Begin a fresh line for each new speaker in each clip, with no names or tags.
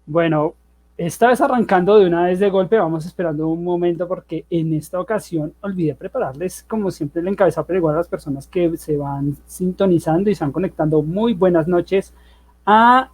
Bueno, esta vez arrancando de una vez de golpe, vamos esperando un momento porque en esta ocasión olvidé prepararles, como siempre, el encabezado, pero igual a las personas que se van sintonizando y se van conectando. Muy buenas noches a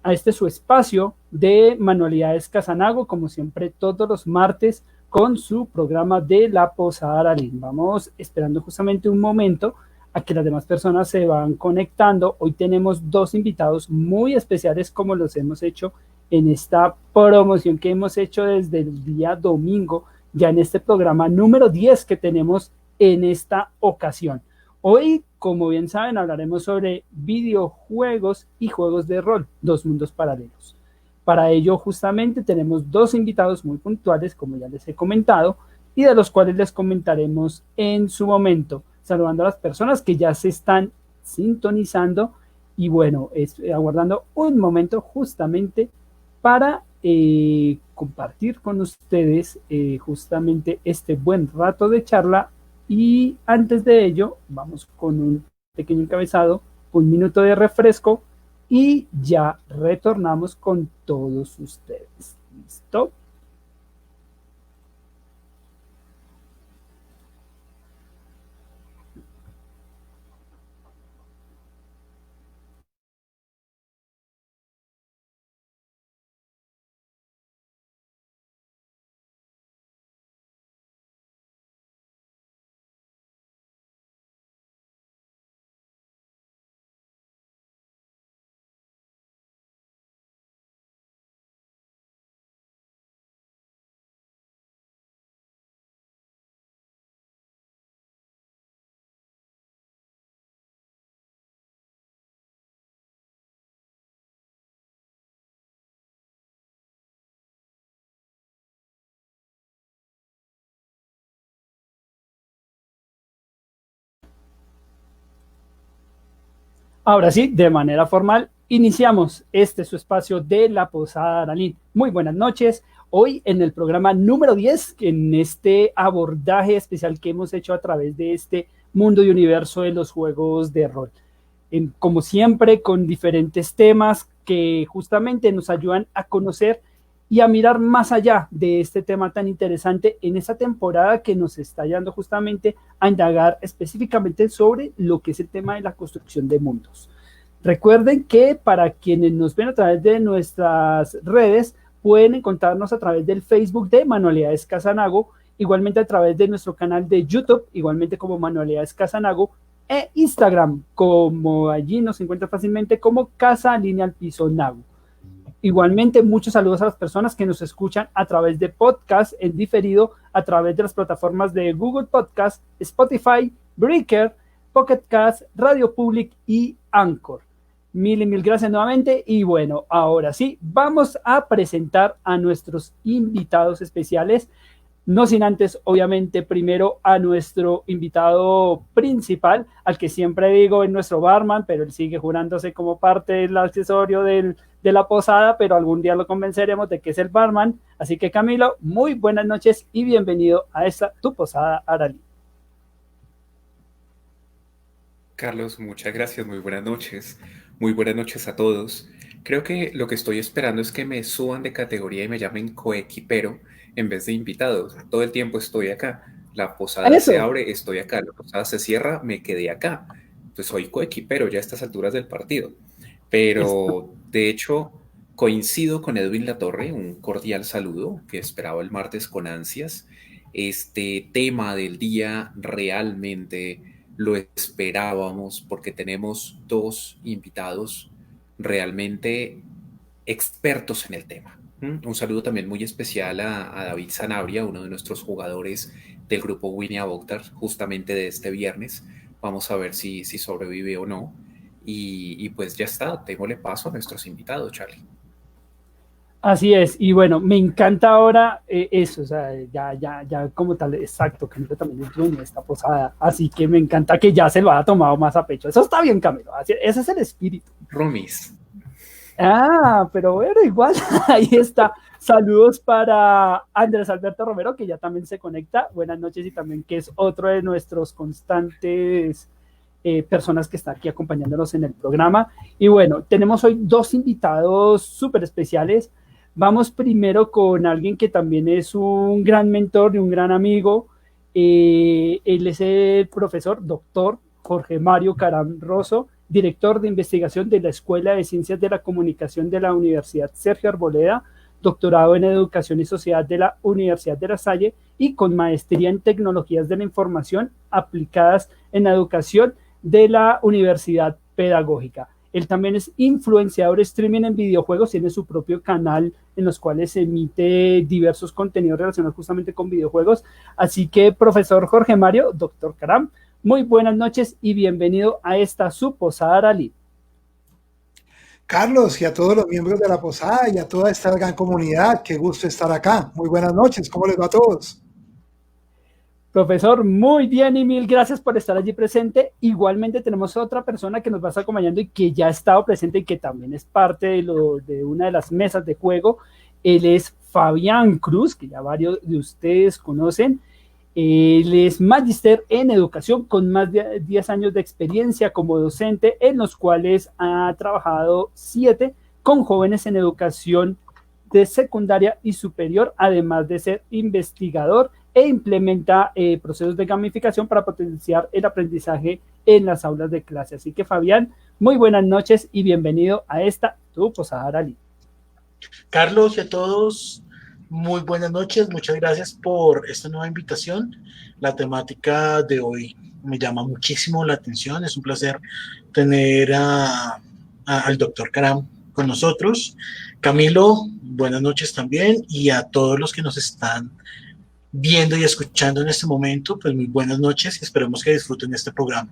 a este su espacio de Manualidades Casanago, como siempre, todos los martes con su programa de La Posada Aralín. Vamos esperando justamente un momento a que las demás personas se van conectando. Hoy tenemos dos invitados muy especiales como los hemos hecho en esta promoción que hemos hecho desde el día domingo, ya en este programa número 10 que tenemos en esta ocasión. Hoy, como bien saben, hablaremos sobre videojuegos y juegos de rol, dos mundos paralelos. Para ello, justamente, tenemos dos invitados muy puntuales, como ya les he comentado, y de los cuales les comentaremos en su momento, saludando a las personas que ya se están sintonizando y bueno, aguardando un momento justamente para compartir con ustedes justamente este buen rato de charla. Y antes de ello, vamos con un pequeño encabezado, un minuto de refresco y ya retornamos con todos ustedes. ¿Listo? Ahora sí, de manera formal, iniciamos este su espacio de La Posada Aralín. Muy buenas noches. Hoy en el programa número 10, en este abordaje especial que hemos hecho a través de este mundo y universo de los juegos de rol. Como siempre, con diferentes temas que justamente nos ayudan a conocer y a mirar más allá de este tema tan interesante en esta temporada que nos está ayudando justamente a indagar específicamente sobre lo que es el tema de la construcción de mundos. Recuerden que para quienes nos ven a través de nuestras redes, pueden encontrarnos a través del Facebook de Manualidades Casanago, igualmente a través de nuestro canal de YouTube, igualmente como Manualidades Casanago, e Instagram, como allí nos encuentra fácilmente como Casa Lineal Piso Nago. Igualmente, muchos saludos a las personas que nos escuchan a través de podcast en diferido, a través de las plataformas de Google Podcast, Spotify, Breaker, Pocket Cast, Radio Public y Anchor. Mil y mil gracias nuevamente. Y bueno, ahora sí, vamos a presentar a nuestros invitados especiales. No sin antes, obviamente, primero a nuestro invitado principal, al que siempre digo es nuestro barman, pero él sigue jurándose como parte del accesorio de la posada, pero algún día lo convenceremos de que es el barman. Así que Camilo, muy buenas noches y bienvenido a esta tu posada Aralí.
Carlos, muchas gracias, muy buenas noches. Muy buenas noches a todos. Creo que lo que estoy esperando es que me suban de categoría y me llamen coequipero en vez de invitados. Todo el tiempo estoy acá. La posada se
Eso.
abre, estoy acá. La posada se cierra, me quedé acá. Entonces soy coequipero ya a estas alturas del partido.
Esto.
Pero de hecho coincido con Edwin Latorre, un cordial saludo que esperaba el martes con ansias. Este tema del día realmente lo esperábamos porque tenemos dos invitados realmente expertos en el tema. Un saludo también muy especial a David Sanabria, uno de nuestros jugadores del grupo Winnie Aboktar, justamente de este viernes. Vamos a ver si sobrevive o no. Y pues ya está, démosle paso a nuestros invitados, Charlie.
Así es, y bueno, me encanta ahora eso, o sea, ya como tal, exacto, Camilo también es dueño de esta posada, así que me encanta que ya se lo haya tomado más a pecho, eso está bien, Camilo, ese es el espíritu.
Romis,
Ah, pero bueno, igual, ahí está. Saludos para Andrés Alberto Romero, que ya también se conecta. Buenas noches y también que es otro de nuestros constantes personas que están aquí acompañándonos en el programa. Y bueno, tenemos hoy dos invitados súper especiales. Vamos primero con alguien que también es un gran mentor y un gran amigo. Él es el profesor doctor Jorge Mario Caram Rosso, director de investigación de la Escuela de Ciencias de la Comunicación de la Universidad Sergio Arboleda, doctorado en Educación y Sociedad de la Universidad de La Salle y con maestría en Tecnologías de la Información aplicadas en la educación de la Universidad Pedagógica. Él también es influenciador streaming en videojuegos, tiene su propio canal en los cuales emite diversos contenidos relacionados justamente con videojuegos. Así que, profesor Jorge Mario, doctor Caram, muy buenas noches y bienvenido a esta su Posada Aralí.
Carlos, y a todos los miembros de la Posada y a toda esta gran comunidad, qué gusto estar acá. Muy buenas noches, ¿cómo les va a todos?
Profesor, muy bien y mil gracias por estar allí presente. Igualmente tenemos otra persona que nos va a estar acompañando y que ya ha estado presente y que también es parte de una de las mesas de juego. Él es Fabián Cruz, que ya varios de ustedes conocen. Él es magíster en educación con más de 10 años de experiencia como docente, en los cuales ha trabajado 7 con jóvenes en educación de secundaria y superior, además de ser investigador e implementa procesos de gamificación para potenciar el aprendizaje en las aulas de clase. Así que, Fabián, muy buenas noches y bienvenido a esta tu Posada Aralí.
Carlos y a todos, muy buenas noches, muchas gracias por esta nueva invitación. La temática de hoy me llama muchísimo la atención, es un placer tener al doctor Caram con nosotros. Camilo, buenas noches también, y a todos los que nos están viendo y escuchando en este momento, pues muy buenas noches y esperemos que disfruten este programa.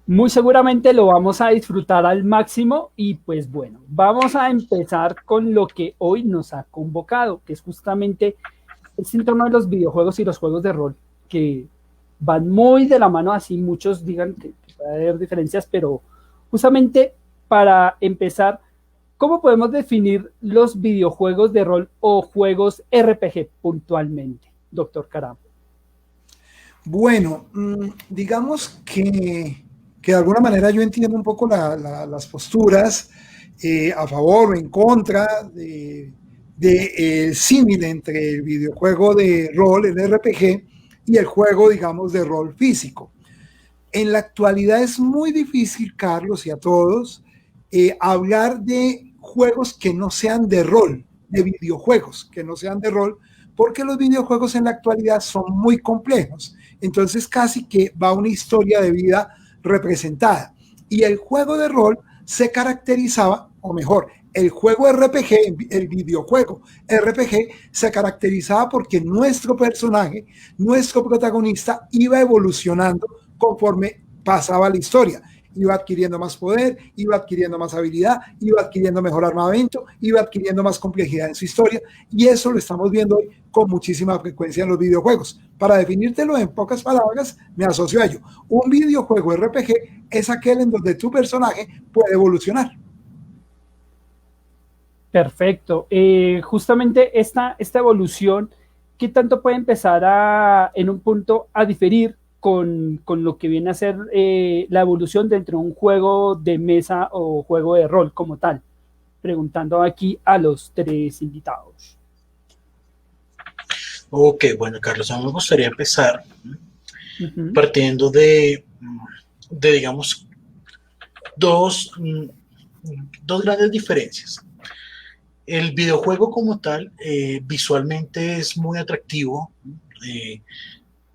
Muy seguramente lo vamos a disfrutar al máximo y pues bueno, vamos a empezar con lo que hoy nos ha convocado, que es justamente el torno de los videojuegos y los juegos de rol, que van muy de la mano, así muchos digan que puede haber diferencias, pero justamente para empezar, ¿cómo podemos definir los videojuegos de rol o juegos RPG puntualmente, doctor Caram?
Bueno, digamos que de alguna manera yo entiendo un poco las posturas a favor o en contra del símil entre el videojuego de rol, el RPG, y el juego, digamos, de rol físico. En la actualidad es muy difícil, Carlos, y a todos, hablar de juegos que no sean de rol, de videojuegos que no sean de rol, porque los videojuegos en la actualidad son muy complejos. Entonces casi que va una historia de vida representada. Y el juego de rol se caracterizaba, o mejor, el juego RPG, el videojuego RPG, se caracterizaba porque nuestro personaje, nuestro protagonista, iba evolucionando conforme pasaba la historia. Iba adquiriendo más poder, iba adquiriendo más habilidad, iba adquiriendo mejor armamento, iba adquiriendo más complejidad en su historia, y eso lo estamos viendo hoy con muchísima frecuencia en los videojuegos. Para definírtelo en pocas palabras, me asocio a ello. Un videojuego RPG es aquel en donde tu personaje puede evolucionar.
Perfecto. Justamente esta evolución, ¿qué tanto puede empezar en un punto a diferir con lo que viene a ser la evolución dentro de un juego de mesa o juego de rol como tal? Preguntando aquí a los 3 invitados.
Ok, bueno, Carlos, a mí me gustaría empezar partiendo de, digamos, dos grandes diferencias. El videojuego como tal, visualmente es muy atractivo.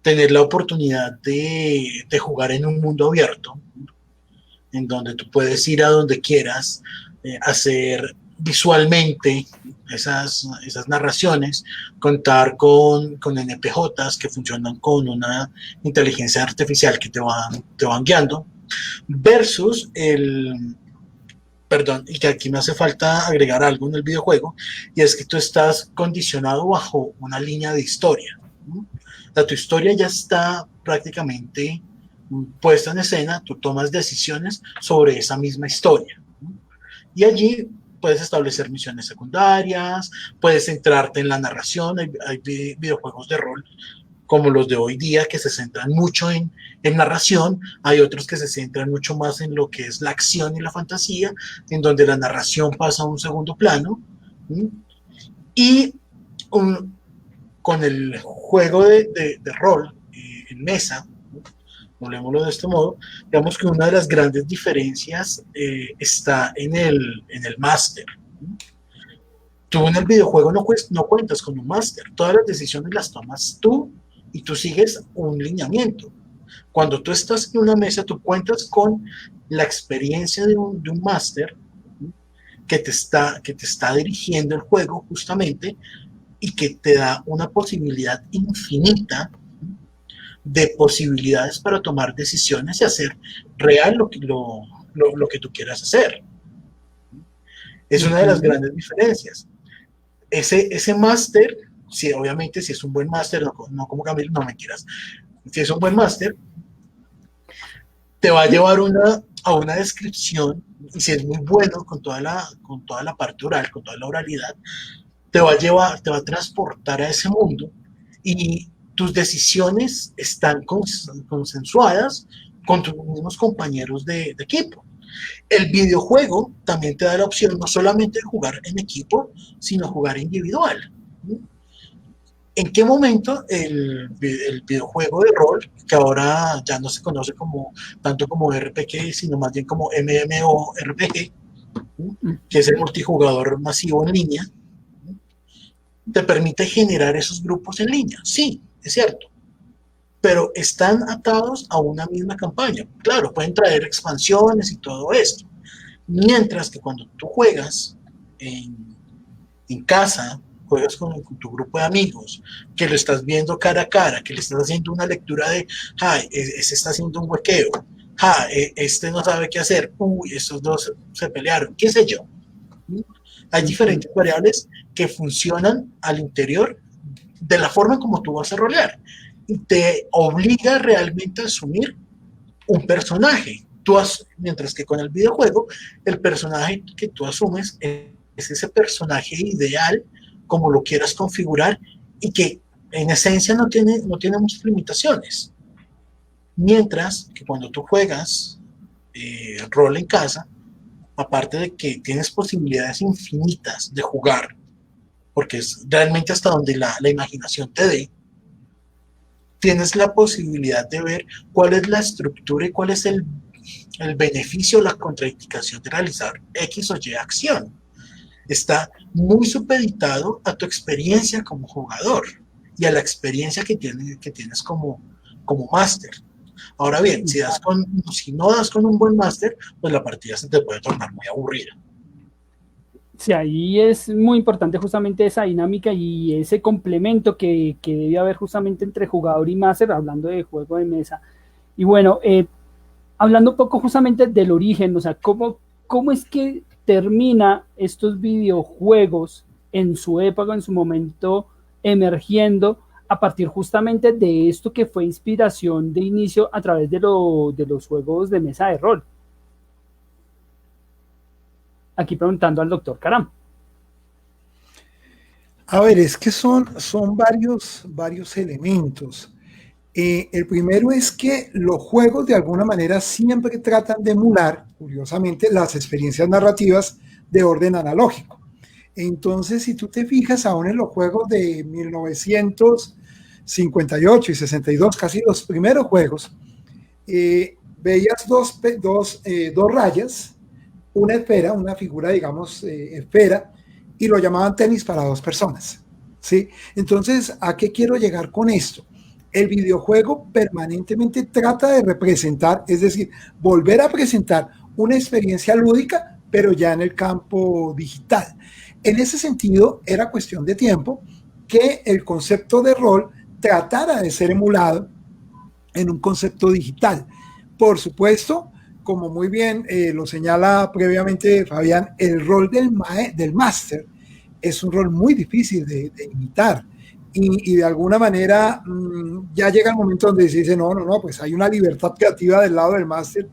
Tener la oportunidad de jugar en un mundo abierto, en donde tú puedes ir a donde quieras, hacer visualmente esas narraciones, contar con NPJs que funcionan con una inteligencia artificial que te van guiando, versus perdón, y que aquí me hace falta agregar algo en el videojuego, y es que tú estás condicionado bajo una línea de historia, ¿no? Tu historia ya está prácticamente puesta en escena, tú tomas decisiones sobre esa misma historia, ¿no? Y allí puedes establecer misiones secundarias, puedes centrarte en la narración. Hay videojuegos de rol como los de hoy día, que se centran mucho en narración. Hay otros que se centran mucho más en lo que es la acción y la fantasía, en donde la narración pasa a un segundo plano. ¿Sí? Y con el juego de rol en mesa, hablemoslo de este modo, digamos que una de las grandes diferencias está en el máster. Tú en el videojuego no cuentas con un máster, todas las decisiones las tomas tú y tú sigues un lineamiento. Cuando tú estás en una mesa, tú cuentas con la experiencia de un máster que te está dirigiendo el juego justamente y que te da una posibilidad infinita de posibilidades para tomar decisiones y hacer real lo que tú quieras hacer. Es una de las grandes diferencias. Ese máster, sí, obviamente si es un buen máster, no como Camilo, no mentiras, si es un buen máster, te va a llevar a una descripción, y si es muy bueno con toda la parte oral, con toda la oralidad, te va a transportar a ese mundo y tus decisiones están consensuadas con tus mismos compañeros de equipo. El videojuego también te da la opción no solamente de jugar en equipo, sino jugar individual. ¿En qué momento el videojuego de rol, que ahora ya no se conoce tanto como RPG, sino más bien como MMORPG, que es el multijugador masivo en línea, te permite generar esos grupos en línea? Sí, es cierto, pero están atados a una misma campaña. Claro, pueden traer expansiones y todo esto. Mientras que cuando tú juegas en casa, juegas con tu grupo de amigos, que lo estás viendo cara a cara, que le estás haciendo una lectura de, ese está haciendo un huequeo, este no sabe qué hacer, estos dos se pelearon, qué sé yo. Hay diferentes variables que funcionan al interior de la forma como tú vas a rolear y te obliga realmente a asumir un personaje. Mientras que con el videojuego, el personaje que tú asumes es ese personaje ideal, como lo quieras configurar, y que en esencia no tiene muchas limitaciones. Mientras que cuando tú juegas rol en casa, aparte de que tienes posibilidades infinitas de jugar, porque es realmente hasta donde la imaginación te dé, tienes la posibilidad de ver cuál es la estructura y cuál es el beneficio o la contraindicación de realizar X o Y acción. Está muy supeditado a tu experiencia como jugador y a la experiencia que tienes como máster. Ahora bien, si no das con un buen máster, pues la partida se te puede tornar muy aburrida.
Sí, ahí es muy importante justamente esa dinámica y ese complemento que debe haber justamente entre jugador y máster, hablando de juego de mesa. Y bueno, hablando un poco justamente del origen, o sea, ¿cómo es que termina estos videojuegos en su época, en su momento, emergiendo a partir justamente de esto que fue inspiración de inicio a través de los juegos de mesa de rol? Aquí preguntando al doctor Caram.
A ver, es que son varios elementos. El primero es que los juegos de alguna manera siempre tratan de emular, curiosamente, las experiencias narrativas de orden analógico. Entonces, si tú te fijas aún en los juegos de 1958 y 62, casi los primeros juegos, veías dos rayas, una esfera, una figura, digamos, esfera, y lo llamaban tenis para dos personas, ¿sí? Entonces, ¿a qué quiero llegar con esto? El videojuego permanentemente trata de representar, es decir, volver a presentar una experiencia lúdica, pero ya en el campo digital. En ese sentido, era cuestión de tiempo que el concepto de rol tratara de ser emulado en un concepto digital. Por supuesto, como muy bien lo señala previamente Fabián, el rol del máster es un rol muy difícil de imitar. Y de alguna manera ya llega el momento donde se dice, no, pues hay una libertad creativa del lado del máster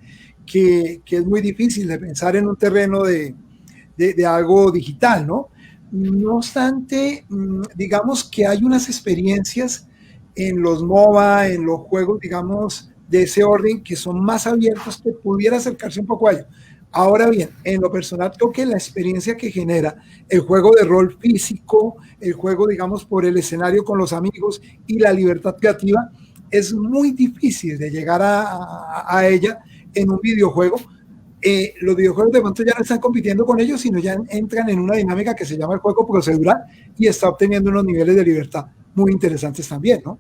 que es muy difícil de pensar en un terreno de algo digital, ¿no? No obstante, digamos que hay unas experiencias en los MOBA, en los juegos, digamos, de ese orden, que son más abiertos, que pudiera acercarse un poco a ello. Ahora bien, en lo personal, creo que la experiencia que genera el juego de rol físico, el juego, digamos, por el escenario con los amigos y la libertad creativa, es muy difícil de llegar a ella en un videojuego. Los videojuegos de pronto ya no están compitiendo con ellos, sino ya entran en una dinámica que se llama el juego procedural y está obteniendo unos niveles de libertad muy interesantes también, ¿no?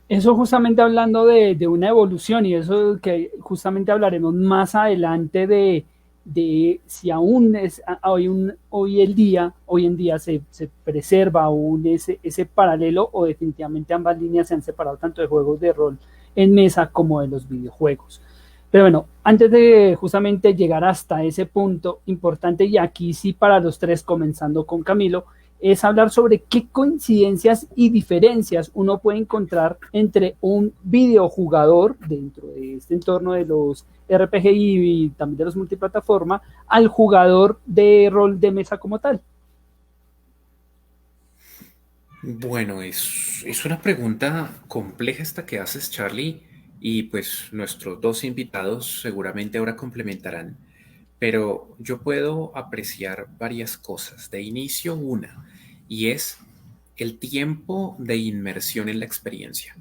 Eso justamente hablando de una evolución, y eso que justamente hablaremos más adelante de si aún es hoy en día se preserva aún ese paralelo, o definitivamente ambas líneas se han separado tanto de juegos de rol en mesa como de los videojuegos. Pero bueno, antes de justamente llegar hasta ese punto importante, y aquí sí para los tres, comenzando con Camilo, es hablar sobre qué coincidencias y diferencias uno puede encontrar entre un videojugador dentro de este entorno de los RPG y también de los multiplataforma al jugador de rol de mesa como tal.
Bueno, es una pregunta compleja esta que haces, Charlie, y pues nuestros dos invitados seguramente ahora complementarán, pero yo puedo apreciar varias cosas. De inicio, una, y es el tiempo de inmersión en la experiencia.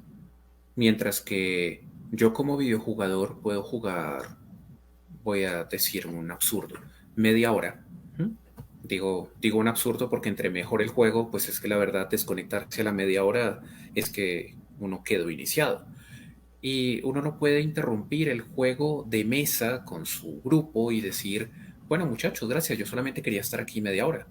Mientras que yo como videojugador puedo jugar, voy a decir un absurdo, media hora. Digo un absurdo porque entre mejor el juego, pues es que la verdad desconectarse a la media hora es que uno quedó iniciado. Y uno no puede interrumpir el juego de mesa con su grupo y decir, bueno muchachos, gracias, yo solamente quería estar aquí media hora.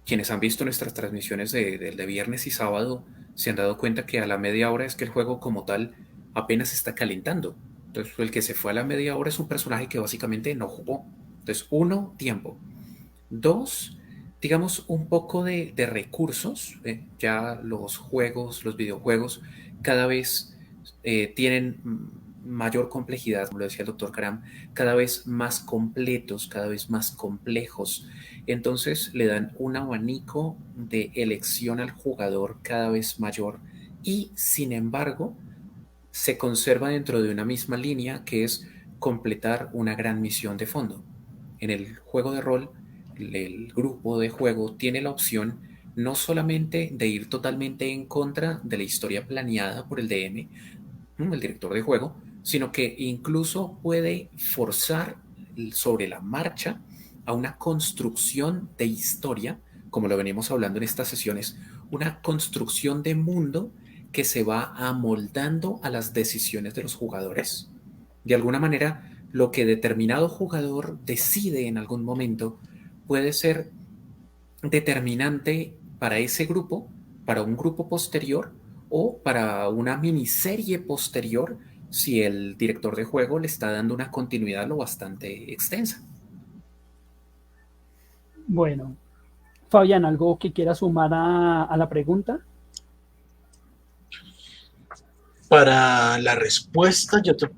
Quienes han visto nuestras transmisiones de viernes y sábado se han dado cuenta que a la media hora es que el juego como tal apenas está calentando. Entonces el que se fue a la media hora es un personaje que básicamente no jugó. Entonces, uno, tiempo. Dos, digamos un poco de recursos. Ya los juegos, los videojuegos cada vez tienen mayor complejidad, como lo decía el doctor Karam, cada vez más completos, cada vez más complejos. Entonces le dan un abanico de elección al jugador cada vez mayor y, sin embargo, se conserva dentro de una misma línea que es completar una gran misión de fondo. En el juego de rol, el grupo de juego tiene la opción no solamente de ir totalmente en contra de la historia planeada por el DM, el director de juego, sino que incluso puede forzar sobre la marcha a una construcción de historia, como lo venimos hablando en estas sesiones, una construcción de mundo que se va amoldando a las decisiones de los jugadores. De alguna manera, lo que determinado jugador decide en algún momento puede ser determinante para ese grupo, para un grupo posterior o para una miniserie posterior si el director de juego le está dando una continuidad lo bastante extensa.
Bueno, Fabián, ¿algo que quiera sumar a la pregunta?
Para la respuesta, yo te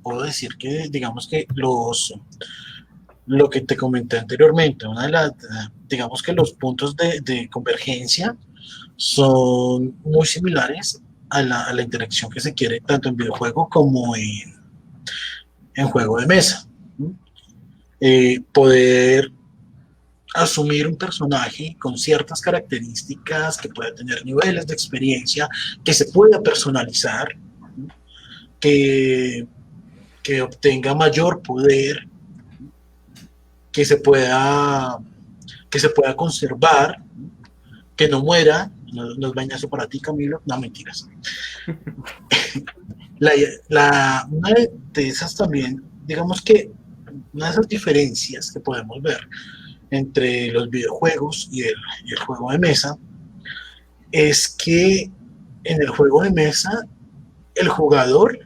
puedo decir que, digamos que lo que te comenté anteriormente, digamos que los puntos de convergencia son muy similares a la interacción que se quiere tanto en videojuego como en juego de mesa. Poder asumir un personaje con ciertas características, que pueda tener niveles de experiencia, que se pueda personalizar, que obtenga mayor poder, que se pueda conservar, que no muera. No es bañazo para ti, Camilo, no, mentiras. Una de esas también, digamos que una de esas diferencias que podemos ver entre los videojuegos y el juego de mesa es que en el juego de mesa el jugador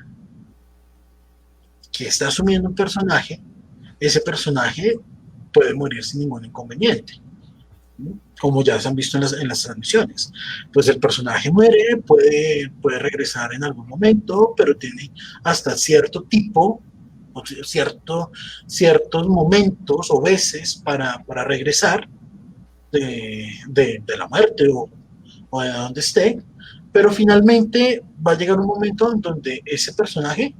que está asumiendo un personaje, ese personaje puede morir sin ningún inconveniente, ¿no? Como ya se han visto en las transmisiones. Pues el personaje muere, puede regresar en algún momento, pero tiene hasta cierto tipo, ciertos momentos o veces para regresar de la muerte o o de donde esté, pero finalmente va a llegar un momento en donde ese personaje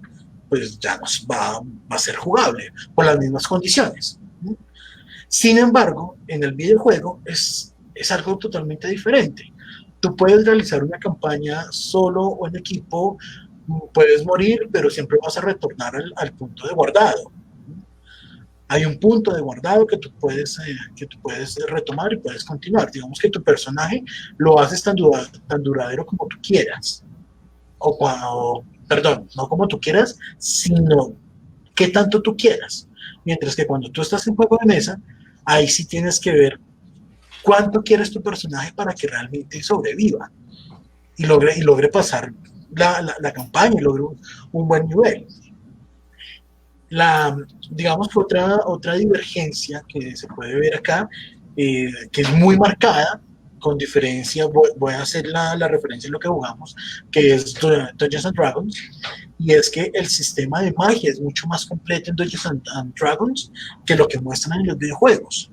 pues ya nos va a ser jugable por las mismas condiciones. Sin embargo, en el videojuego es algo totalmente diferente. Tú puedes realizar una campaña solo o en equipo, puedes morir, pero siempre vas a retornar al punto de guardado. Hay un punto de guardado que tú puedes retomar y puedes continuar. Digamos que tu personaje lo haces tan duradero como tú quieras. Perdón, no como tú quieras, sino que tanto tú quieras. Mientras que cuando tú estás en juego de mesa, ahí sí tienes que ver cuánto quieres tu personaje para que realmente sobreviva y logre pasar la campaña y logre un buen nivel. Digamos que otra divergencia que se puede ver acá, que es muy marcada, con diferencia, voy a hacer la referencia en lo que jugamos, que es Dungeons and Dragons, y es que el sistema de magia es mucho más completo en Dungeons and Dragons que lo que muestran en los videojuegos.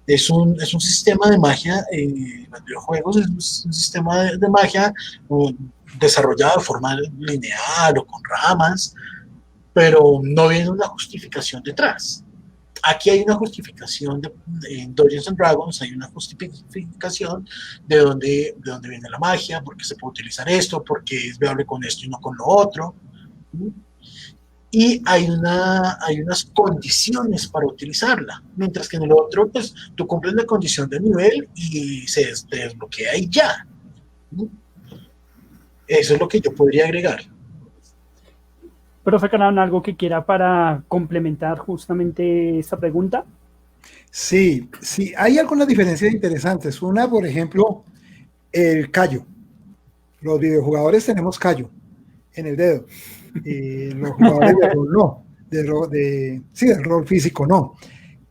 Es un sistema de magia, los videojuegos es un sistema de magia desarrollado de forma lineal o con ramas, pero no viene una justificación detrás. Aquí hay una justificación en Dungeons and Dragons, hay una justificación de dónde viene la magia, por qué se puede utilizar esto, por qué es viable con esto y no con lo otro. Y hay unas condiciones para utilizarla, mientras que en el otro, pues, tú cumples la condición de nivel y se desbloquea y ya. Eso es lo que yo podría agregar.
Profe Canaan, ¿algo que quiera para complementar justamente esta pregunta?
Sí, hay algunas diferencias interesantes. Una, por ejemplo, el callo. Los videojugadores tenemos callo en el dedo. Los jugadores de rol no, del rol físico no.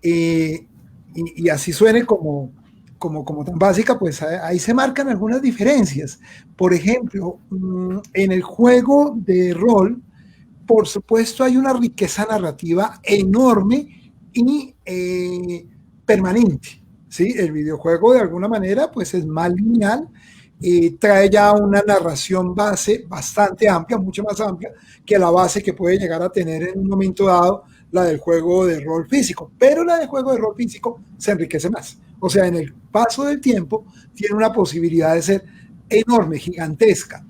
Y así suene como tan básica, pues ahí se marcan algunas diferencias. Por ejemplo, en el juego de rol, por supuesto, hay una riqueza narrativa enorme y permanente. ¿Sí? El videojuego, de alguna manera, pues es más lineal, trae ya una narración base bastante amplia, mucho más amplia que la base que puede llegar a tener en un momento dado la del juego de rol físico, pero la del juego de rol físico se enriquece más. O sea, en el paso del tiempo tiene una posibilidad de ser enorme, gigantesca.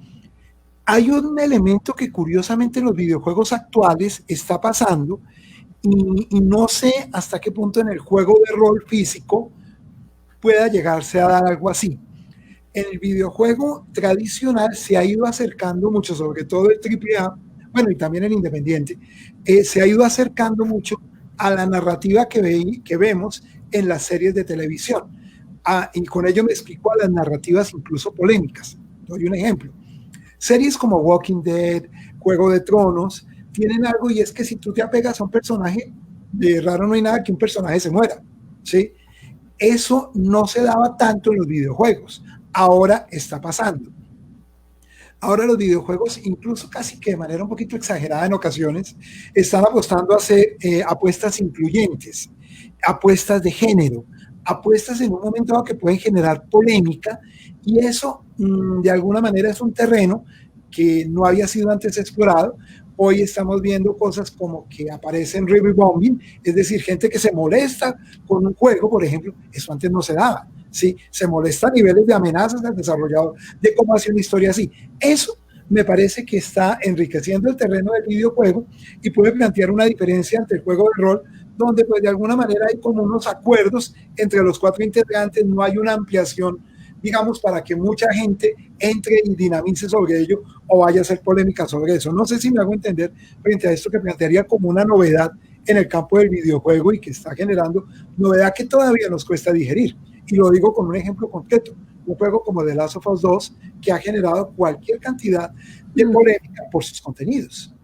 Hay un elemento que curiosamente en los videojuegos actuales está pasando y no sé hasta qué punto en el juego de rol físico pueda llegarse a dar algo así. En el videojuego tradicional se ha ido acercando mucho, sobre todo el AAA, bueno, y también el independiente, se ha ido acercando mucho a la narrativa que vemos en las series de televisión. Y con ello me explico a las narrativas incluso polémicas. Doy un ejemplo. Series como Walking Dead, Juego de Tronos, tienen algo y es que si tú te apegas a un personaje, de raro no hay nada que un personaje se muera, ¿sí? Eso no se daba tanto en los videojuegos. Ahora está pasando. Ahora los videojuegos, incluso casi que de manera un poquito exagerada en ocasiones, están apostando a hacer apuestas incluyentes, apuestas de género, apuestas en un momento dado que pueden generar polémica, y eso de alguna manera es un terreno que no había sido antes explorado. Hoy estamos viendo cosas como que aparecen review bombing, es decir, gente que se molesta con un juego, por ejemplo. Eso antes no se daba. ¿Sí? Se molesta a niveles de amenazas al desarrollador de cómo hacer una historia así. Eso me parece que está enriqueciendo el terreno del videojuego y puede plantear una diferencia entre el juego de rol, donde pues de alguna manera hay como unos acuerdos entre los 4 integrantes, no hay una ampliación, digamos, para que mucha gente entre y dinamice sobre ello o vaya a hacer polémica sobre eso. No sé si me hago entender frente a esto que plantearía como una novedad en el campo del videojuego y que está generando novedad que todavía nos cuesta digerir. Y lo digo con un ejemplo concreto, un juego como The Last of Us 2 que ha generado cualquier cantidad de polémica por sus contenidos.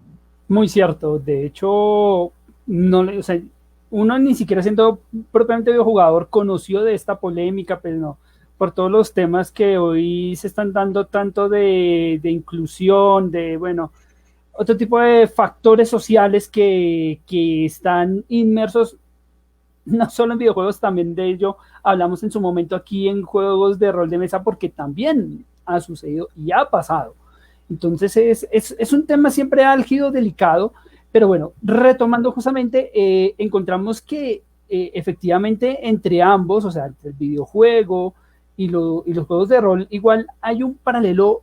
Muy cierto, de hecho, no, o sea, uno ni siquiera siendo propiamente videojugador conoció de esta polémica, pero no, por todos los temas que hoy se están dando, tanto de inclusión, de, bueno, otro tipo de factores sociales que están inmersos no solo en videojuegos, también de ello hablamos en su momento aquí en juegos de rol de mesa, porque también ha sucedido y ha pasado. Entonces es un tema siempre álgido, delicado, pero bueno, retomando justamente, encontramos que efectivamente entre ambos, o sea, entre el videojuego y los juegos de rol, igual hay un paralelo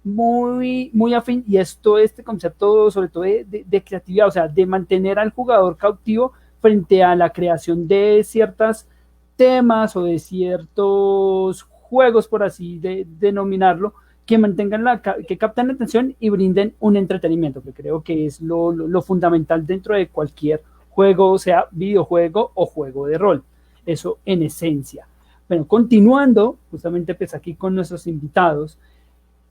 muy afín, y esto, este concepto sobre todo de creatividad, o sea, de mantener al jugador cautivo frente a la creación de ciertos temas o de ciertos juegos, por así denominarlo, que mantengan que capten la atención y brinden un entretenimiento, que creo que es lo fundamental dentro de cualquier juego, sea videojuego o juego de rol. Eso en esencia. Bueno, continuando, justamente pues aquí con nuestros invitados,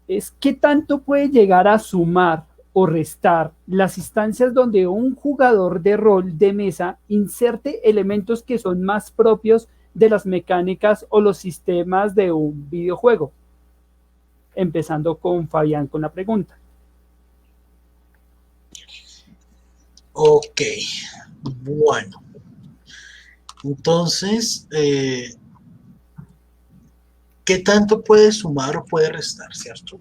es qué tanto puede llegar a sumar o restar las instancias donde un jugador de rol de mesa inserte elementos que son más propios de las mecánicas o los sistemas de un videojuego. Empezando con Fabián con la pregunta.
Ok, bueno. Entonces, ¿qué tanto puede sumar o puede restar, cierto?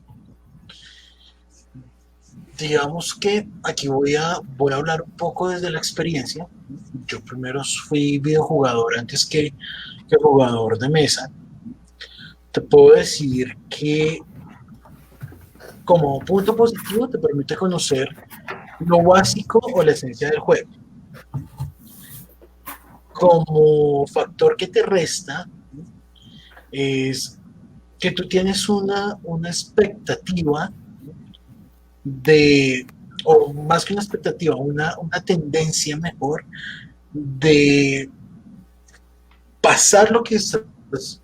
Digamos que aquí voy a hablar un poco desde la experiencia. Yo primero fui videojugador antes que jugador de mesa. Te puedo decir que como punto positivo te permite conocer lo básico o la esencia del juego. Como factor que te resta es que tú tienes una expectativa o más que una expectativa, una tendencia mejor de pasar lo que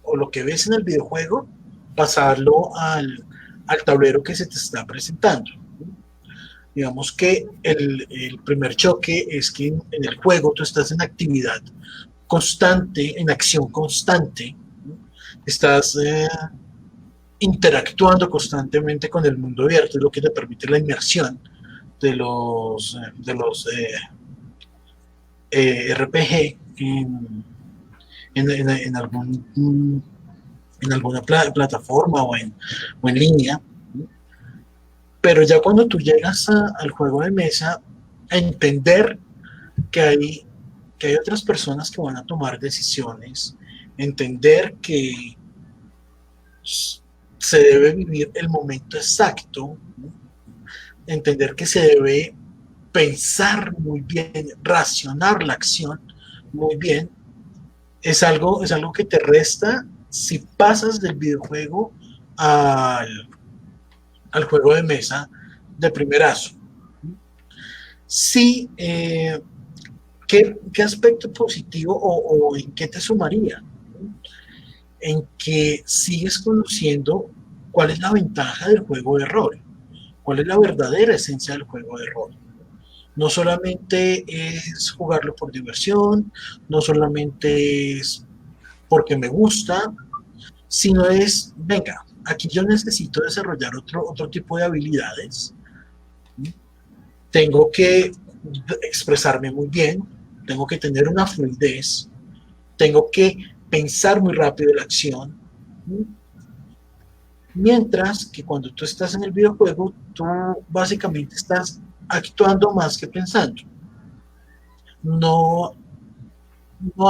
o lo que ves en el videojuego, pasarlo al tablero que se te está presentando. Digamos que el primer choque es que en el juego tú estás en actividad constante, en acción constante, estás interactuando constantemente con el mundo abierto, es lo que te permite la inmersión de los RPG en alguna plataforma o en línea. Pero ya cuando tú llegas al juego de mesa, a entender que hay otras personas que van a tomar decisiones, entender que se debe vivir el momento exacto, ¿no? Entender que se debe pensar muy bien, racionar la acción muy bien, es algo que te resta si pasas del videojuego al juego de mesa de primerazo. Sí, ¿qué aspecto positivo o en qué te sumaría? En que sigues conociendo cuál es la ventaja del juego de rol, cuál es la verdadera esencia del juego de rol. No solamente es jugarlo por diversión, no solamente es porque me gusta, sino es, venga, aquí yo necesito desarrollar otro tipo de habilidades. Tengo que expresarme muy bien, tengo que tener una fluidez, tengo que pensar muy rápido la acción. Mientras que cuando tú estás en el videojuego, tú básicamente estás actuando más que pensando. No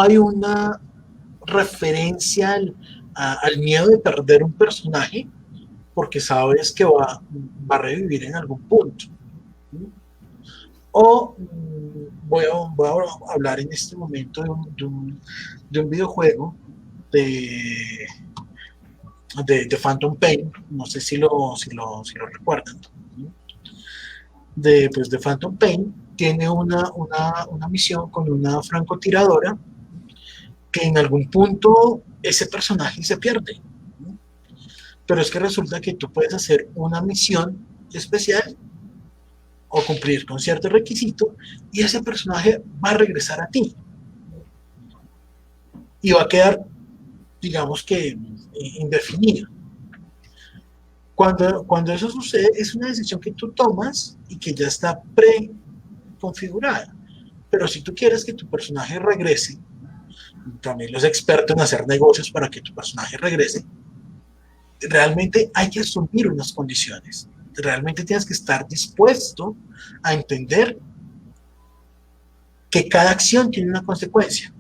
hay una referencia al miedo de perder un personaje porque sabes que va a revivir en algún punto. O voy a hablar en este momento de un videojuego de Phantom Pain, no sé si lo recuerdan. De Phantom Pain tiene una misión con una francotiradora que en algún punto ese personaje se pierde. Pero es que resulta que tú puedes hacer una misión especial o cumplir con cierto requisito y ese personaje va a regresar a ti y va a quedar, digamos que, indefinido. Cuando eso sucede, es una decisión que tú tomas y que ya está preconfigurada. Pero si tú quieres que tu personaje regrese, también los expertos en hacer negocios para que tu personaje regrese, realmente hay que asumir unas condiciones. Realmente tienes que estar dispuesto a entender que cada acción tiene una consecuencia.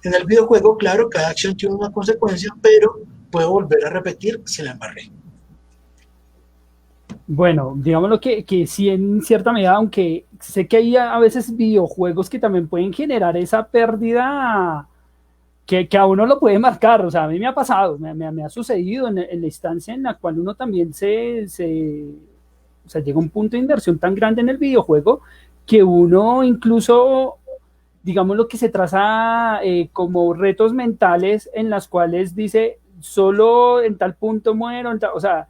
En el videojuego, claro, cada acción tiene una consecuencia, pero puedo volver a repetir si la embarré.
Bueno, digámoslo que sí, en cierta medida, aunque sé que hay a veces videojuegos que también pueden generar esa pérdida que a uno lo puede marcar. O sea, a mí me ha pasado, me ha sucedido en la instancia en la cual uno también o sea, llega a un punto de inversión tan grande en el videojuego que uno incluso, digamos, lo que se traza como retos mentales en las cuales dice, solo en tal punto muero, o sea,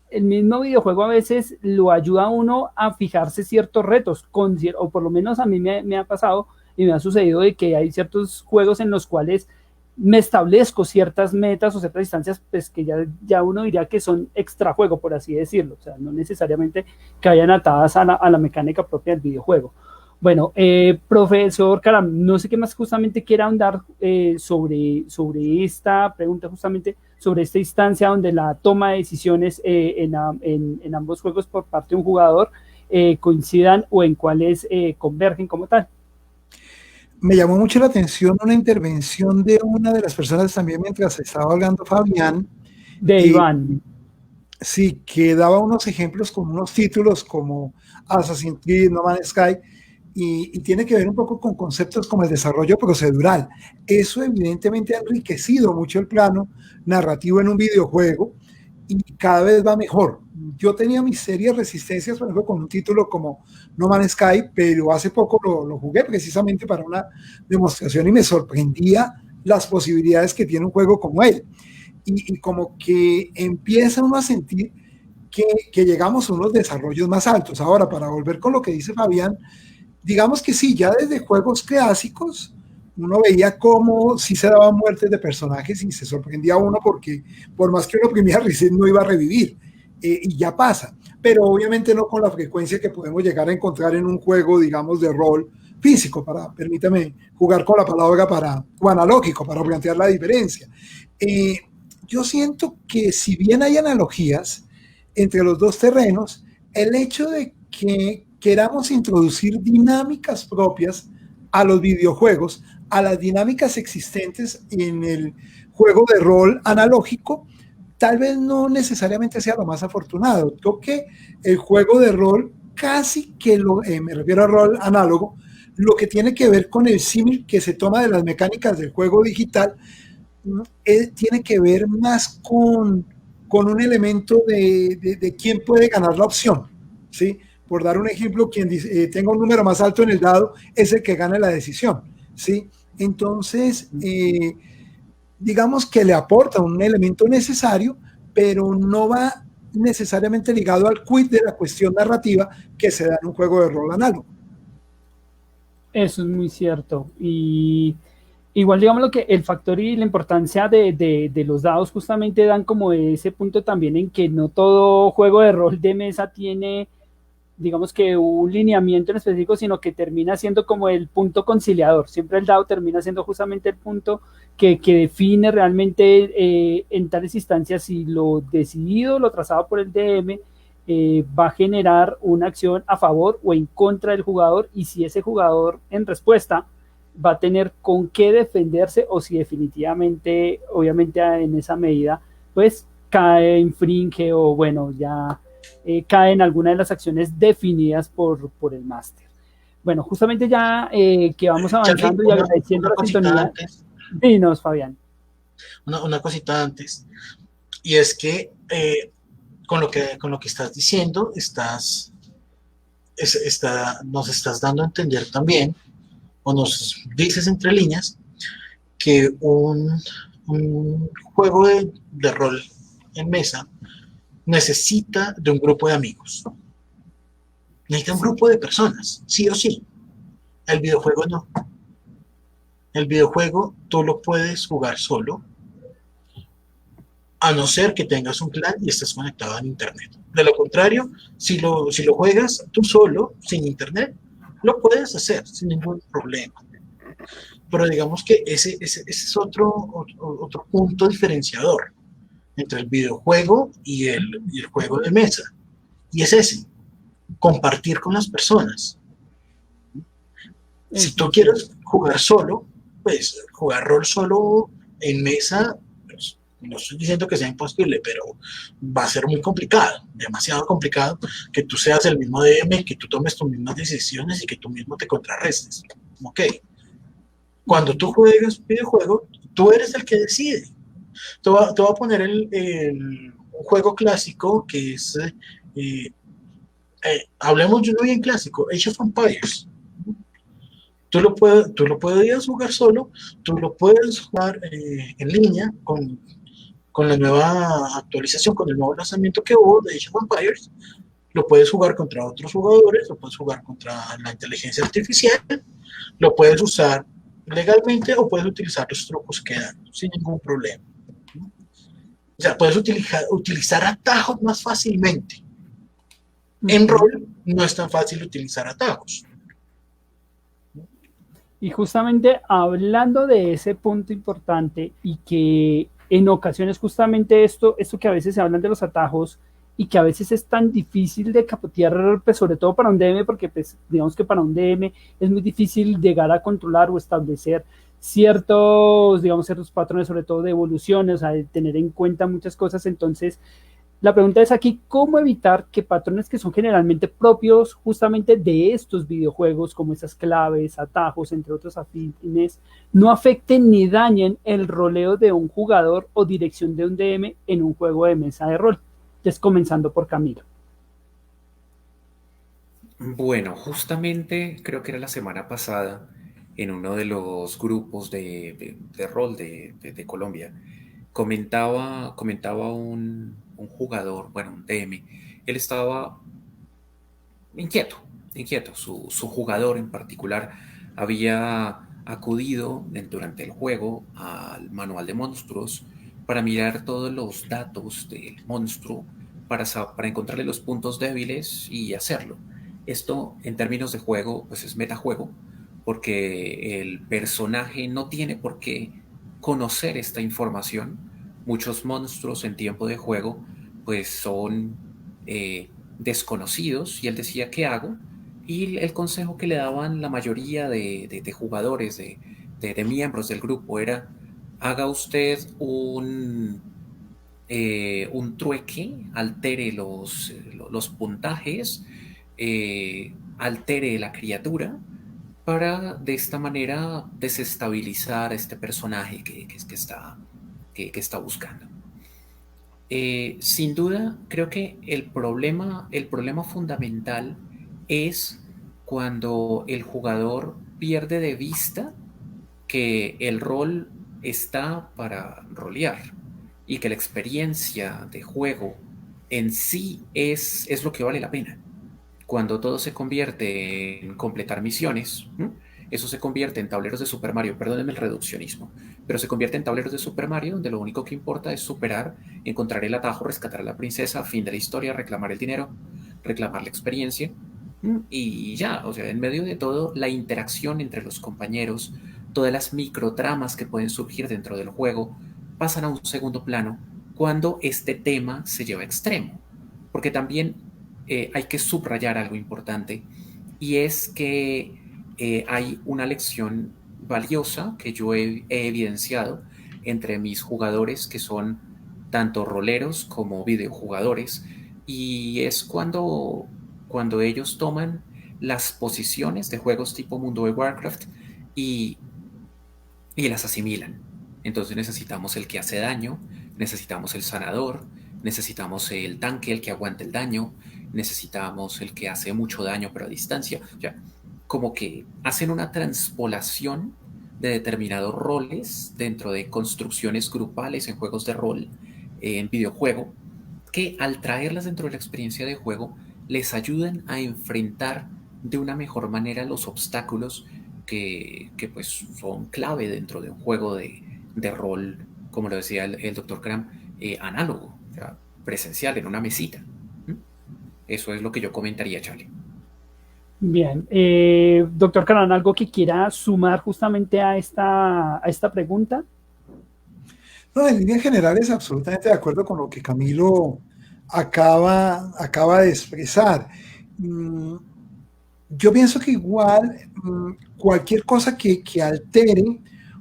el mismo videojuego a veces lo ayuda a uno a fijarse ciertos retos, o por lo menos a mí me ha pasado y me ha sucedido de que hay ciertos juegos en los cuales me establezco ciertas metas o ciertas distancias, pues que ya uno diría que son extra juego, por así decirlo, o sea, no necesariamente que vayan atadas a la mecánica propia del videojuego. Bueno, profesor Caram, no sé qué más justamente quiera ahondar sobre esta pregunta, justamente sobre esta instancia donde la toma de decisiones en ambos juegos por parte de un jugador coincidan o en cuáles convergen como tal.
Me llamó mucho la atención una intervención de una de las personas también mientras estaba hablando Fabián.
De Iván.
Sí, que daba unos ejemplos con unos títulos como Assassin's Creed, No Man's Sky, y tiene que ver un poco con conceptos como el desarrollo procedural. Eso evidentemente ha enriquecido mucho el plano narrativo en un videojuego y cada vez va mejor. Yo tenía mis serias resistencias, por ejemplo, con un título como No Man's Sky, pero hace poco lo jugué precisamente para una demostración y me sorprendía las posibilidades que tiene un juego como él. Y como que empieza uno a sentir que llegamos a unos desarrollos más altos. Ahora, para volver con lo que dice Fabián, digamos que sí, ya desde juegos clásicos uno veía cómo sí se daban muertes de personajes y se sorprendía uno porque por más que uno oprimía reset no iba a revivir, y ya pasa, pero obviamente no con la frecuencia que podemos llegar a encontrar en un juego, digamos, de rol físico, permítame jugar con la palabra o analógico, para plantear la diferencia. Yo siento que si bien hay analogías entre los dos terrenos, el hecho de que queramos introducir dinámicas propias a los videojuegos, a las dinámicas existentes en el juego de rol analógico, tal vez no necesariamente sea lo más afortunado. Creo que el juego de rol casi que me refiero al rol análogo, lo que tiene que ver con el símil que se toma de las mecánicas del juego digital, tiene que ver más con un elemento de quién puede ganar la opción, ¿sí? Por dar un ejemplo, quien tenga un número más alto en el dado es el que gana la decisión, ¿sí? Entonces, digamos que le aporta un elemento necesario, pero no va necesariamente ligado al quid de la cuestión narrativa que se da en un juego de rol análogo.
Eso es muy cierto. Y igual, digamos lo que el factor y la importancia de los dados justamente dan como ese punto también en que no todo juego de rol de mesa tiene, digamos que un lineamiento en específico, sino que termina siendo como el punto conciliador. Siempre el dado termina siendo justamente el punto que define realmente en tales instancias si lo decidido, lo trazado por el DM, va a generar una acción a favor o en contra del jugador, y si ese jugador en respuesta va a tener con qué defenderse o si definitivamente, obviamente en esa medida, pues cae, infringe o bueno, ya cae en alguna de las acciones definidas por el máster. Bueno, justamente ya que vamos avanzando y agradeciendo la sintonía. Dinos, Fabián.
Una cosita antes, y es que con lo que estás diciendo, nos estás dando a entender también, o nos dices entre líneas, que un juego de rol en mesa necesita de un grupo de amigos. Necesita un grupo de personas, sí o sí. El videojuego no. El videojuego tú lo puedes jugar solo, a no ser que tengas un clan y estés conectado a internet. De lo contrario, si lo juegas tú solo, sin internet, lo puedes hacer sin ningún problema. Pero digamos que ese es otro punto diferenciador entre el videojuego y el juego de mesa. Y es ese, compartir con las personas. Si tú quieres jugar solo, pues jugar rol solo en mesa, pues, no estoy diciendo que sea imposible, pero va a ser muy complicado, demasiado complicado, que tú seas el mismo DM, que tú tomes tus mismas decisiones y que tú mismo te contrarrestes. Ok. Cuando tú juegas un videojuego, tú eres el que decide. Te voy a poner un juego clásico que es, hablemos de uno bien clásico, Age of Empires. Tú lo puedes jugar solo, tú lo puedes jugar en línea con la nueva actualización, con el nuevo lanzamiento que hubo de Age of Empires. Lo puedes jugar contra otros jugadores, lo puedes jugar contra la inteligencia artificial, lo puedes usar legalmente o puedes utilizar los trucos que dan sin ningún problema. O sea, puedes utilizar atajos más fácilmente. En rol no es tan fácil utilizar atajos.
Y justamente hablando de ese punto importante y que en ocasiones justamente esto que a veces se hablan de los atajos y que a veces es tan difícil de capotear, pues sobre todo para un DM, porque pues digamos que para un DM es muy difícil llegar a controlar o establecer ciertos patrones, sobre todo de evoluciones, o sea, de tener en cuenta muchas cosas. Entonces, la pregunta es aquí, ¿cómo evitar que patrones que son generalmente propios justamente de estos videojuegos, como esas claves, atajos, entre otros afines, no afecten ni dañen el roleo de un jugador o dirección de un DM en un juego de mesa de rol? Entonces, comenzando por Camilo.
Bueno, justamente creo que era la semana pasada en uno de los grupos de rol de Colombia, comentaba un jugador, bueno, un DM, él estaba inquieto. Su jugador en particular había acudido durante el juego al manual de monstruos para mirar todos los datos del monstruo para encontrarle los puntos débiles y hacerlo. Esto en términos de juego pues es metajuego porque el personaje no tiene por qué conocer esta información. Muchos monstruos en tiempo de juego pues son desconocidos y él decía, ¿qué hago? Y el consejo que le daban la mayoría de jugadores, de miembros del grupo era, haga usted un trueque, altere los puntajes, altere la criatura para de esta manera desestabilizar a este personaje que está buscando. Sin duda, creo que el problema fundamental es cuando el jugador pierde de vista que el rol está para rolear y que la experiencia de juego en sí es lo que vale la pena. Cuando todo se convierte en completar misiones, ¿no? Eso se convierte en tableros de Super Mario, perdónenme el reduccionismo, pero se convierte en tableros de Super Mario donde lo único que importa es superar, encontrar el atajo, rescatar a la princesa, fin de la historia, reclamar el dinero, reclamar la experiencia, y ya, o sea, en medio de todo, la interacción entre los compañeros, todas las microtramas que pueden surgir dentro del juego, pasan a un segundo plano cuando este tema se lleva a extremo. Porque también hay que subrayar algo importante y es que hay una lección valiosa que yo he evidenciado entre mis jugadores que son tanto roleros como videojugadores y es cuando ellos toman las posiciones de juegos tipo Mundo de Warcraft y, y las asimilan. Entonces necesitamos el que hace daño, necesitamos el sanador, necesitamos el tanque, el que aguante el daño, necesitamos el que hace mucho daño pero a distancia. O sea, como que hacen una transpolación de determinados roles dentro de construcciones grupales en juegos de rol, en videojuego, que al traerlas dentro de la experiencia de juego les ayudan a enfrentar de una mejor manera los obstáculos que pues son clave dentro de un juego de rol, como lo decía el Dr. Cram, análogo, o sea, presencial, en una mesita. ¿Mm? Eso es lo que yo comentaría, Charlie.
Bien, doctor Caran, ¿algo que quiera sumar justamente a esta pregunta?
No, en líneas generales, absolutamente de acuerdo con lo que Camilo acaba de expresar. Yo pienso que igual cualquier cosa que altere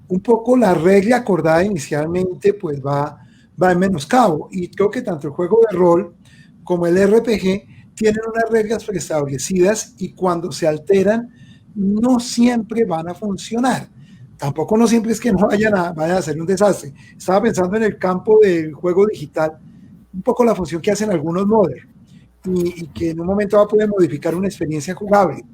un poco la regla acordada inicialmente, pues va en menoscabo. Y creo que tanto el juego de rol como el RPG tienen unas reglas preestablecidas y cuando se alteran no siempre van a funcionar. Tampoco no siempre es que no vayan a hacer un desastre. Estaba pensando en el campo del juego digital, un poco la función que hacen algunos modders y que en un momento va a poder modificar una experiencia jugable.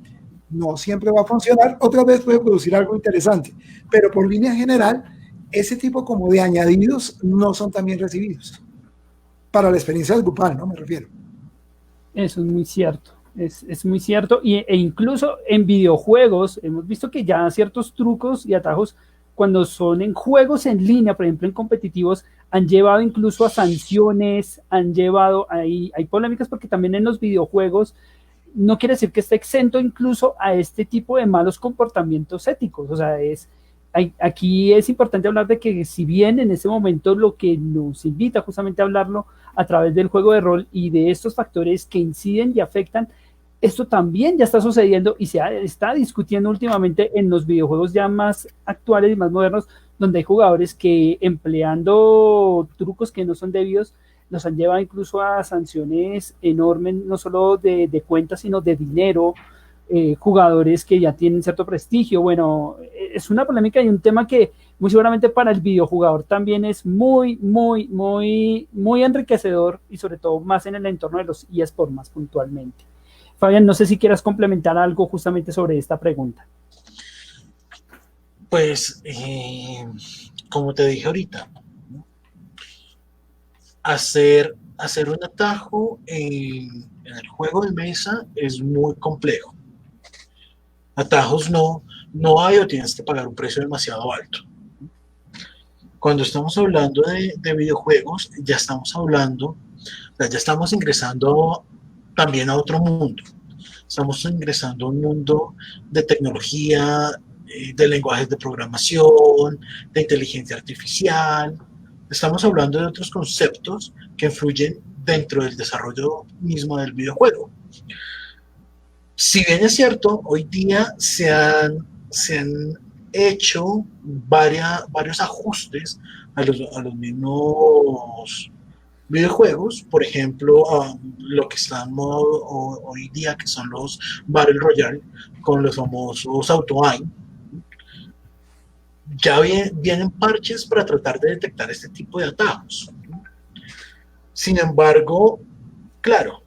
No siempre va a funcionar, otra vez puede producir algo interesante, pero por línea general, ese tipo como de añadidos no son tan bien recibidos. Para la experiencia grupal, ¿no? Me refiero.
Eso es muy cierto, es muy cierto. E incluso en videojuegos hemos visto que ya ciertos trucos y atajos, cuando son en juegos en línea, por ejemplo en competitivos, han llevado incluso a sanciones, han llevado, hay polémicas porque también en los videojuegos no quiere decir que esté exento incluso a este tipo de malos comportamientos éticos. O sea, aquí es importante hablar de que si bien en ese momento lo que nos invita justamente a hablarlo a través del juego de rol y de estos factores que inciden y afectan, esto también ya está sucediendo y está discutiendo últimamente en los videojuegos ya más actuales y más modernos, donde hay jugadores que empleando trucos que no son debidos, nos han llevado incluso a sanciones enormes, no solo de cuentas, sino de dinero, jugadores que ya tienen cierto prestigio. Bueno, es una polémica y un tema que muy seguramente para el videojugador también es muy enriquecedor y sobre todo más en el entorno de los eSports más puntualmente. Fabián, no sé si quieras complementar algo justamente sobre esta pregunta.
Pues, como te dije ahorita, hacer un atajo en el juego de mesa es muy complejo. Atajos no hay o tienes que pagar un precio demasiado alto. Cuando estamos hablando de videojuegos, ya estamos hablando, ya estamos ingresando también a otro mundo. Estamos ingresando a un mundo de tecnología, de lenguajes de programación, de inteligencia artificial. Estamos hablando de otros conceptos que influyen dentro del desarrollo mismo del videojuego. Si bien es cierto, hoy día se han hecho varios ajustes a los mismos videojuegos, por ejemplo, lo que estamos hoy día, que son los Battle Royale, con los famosos auto-aim. Ya vienen parches para tratar de detectar este tipo de atajos. Sin embargo, claro,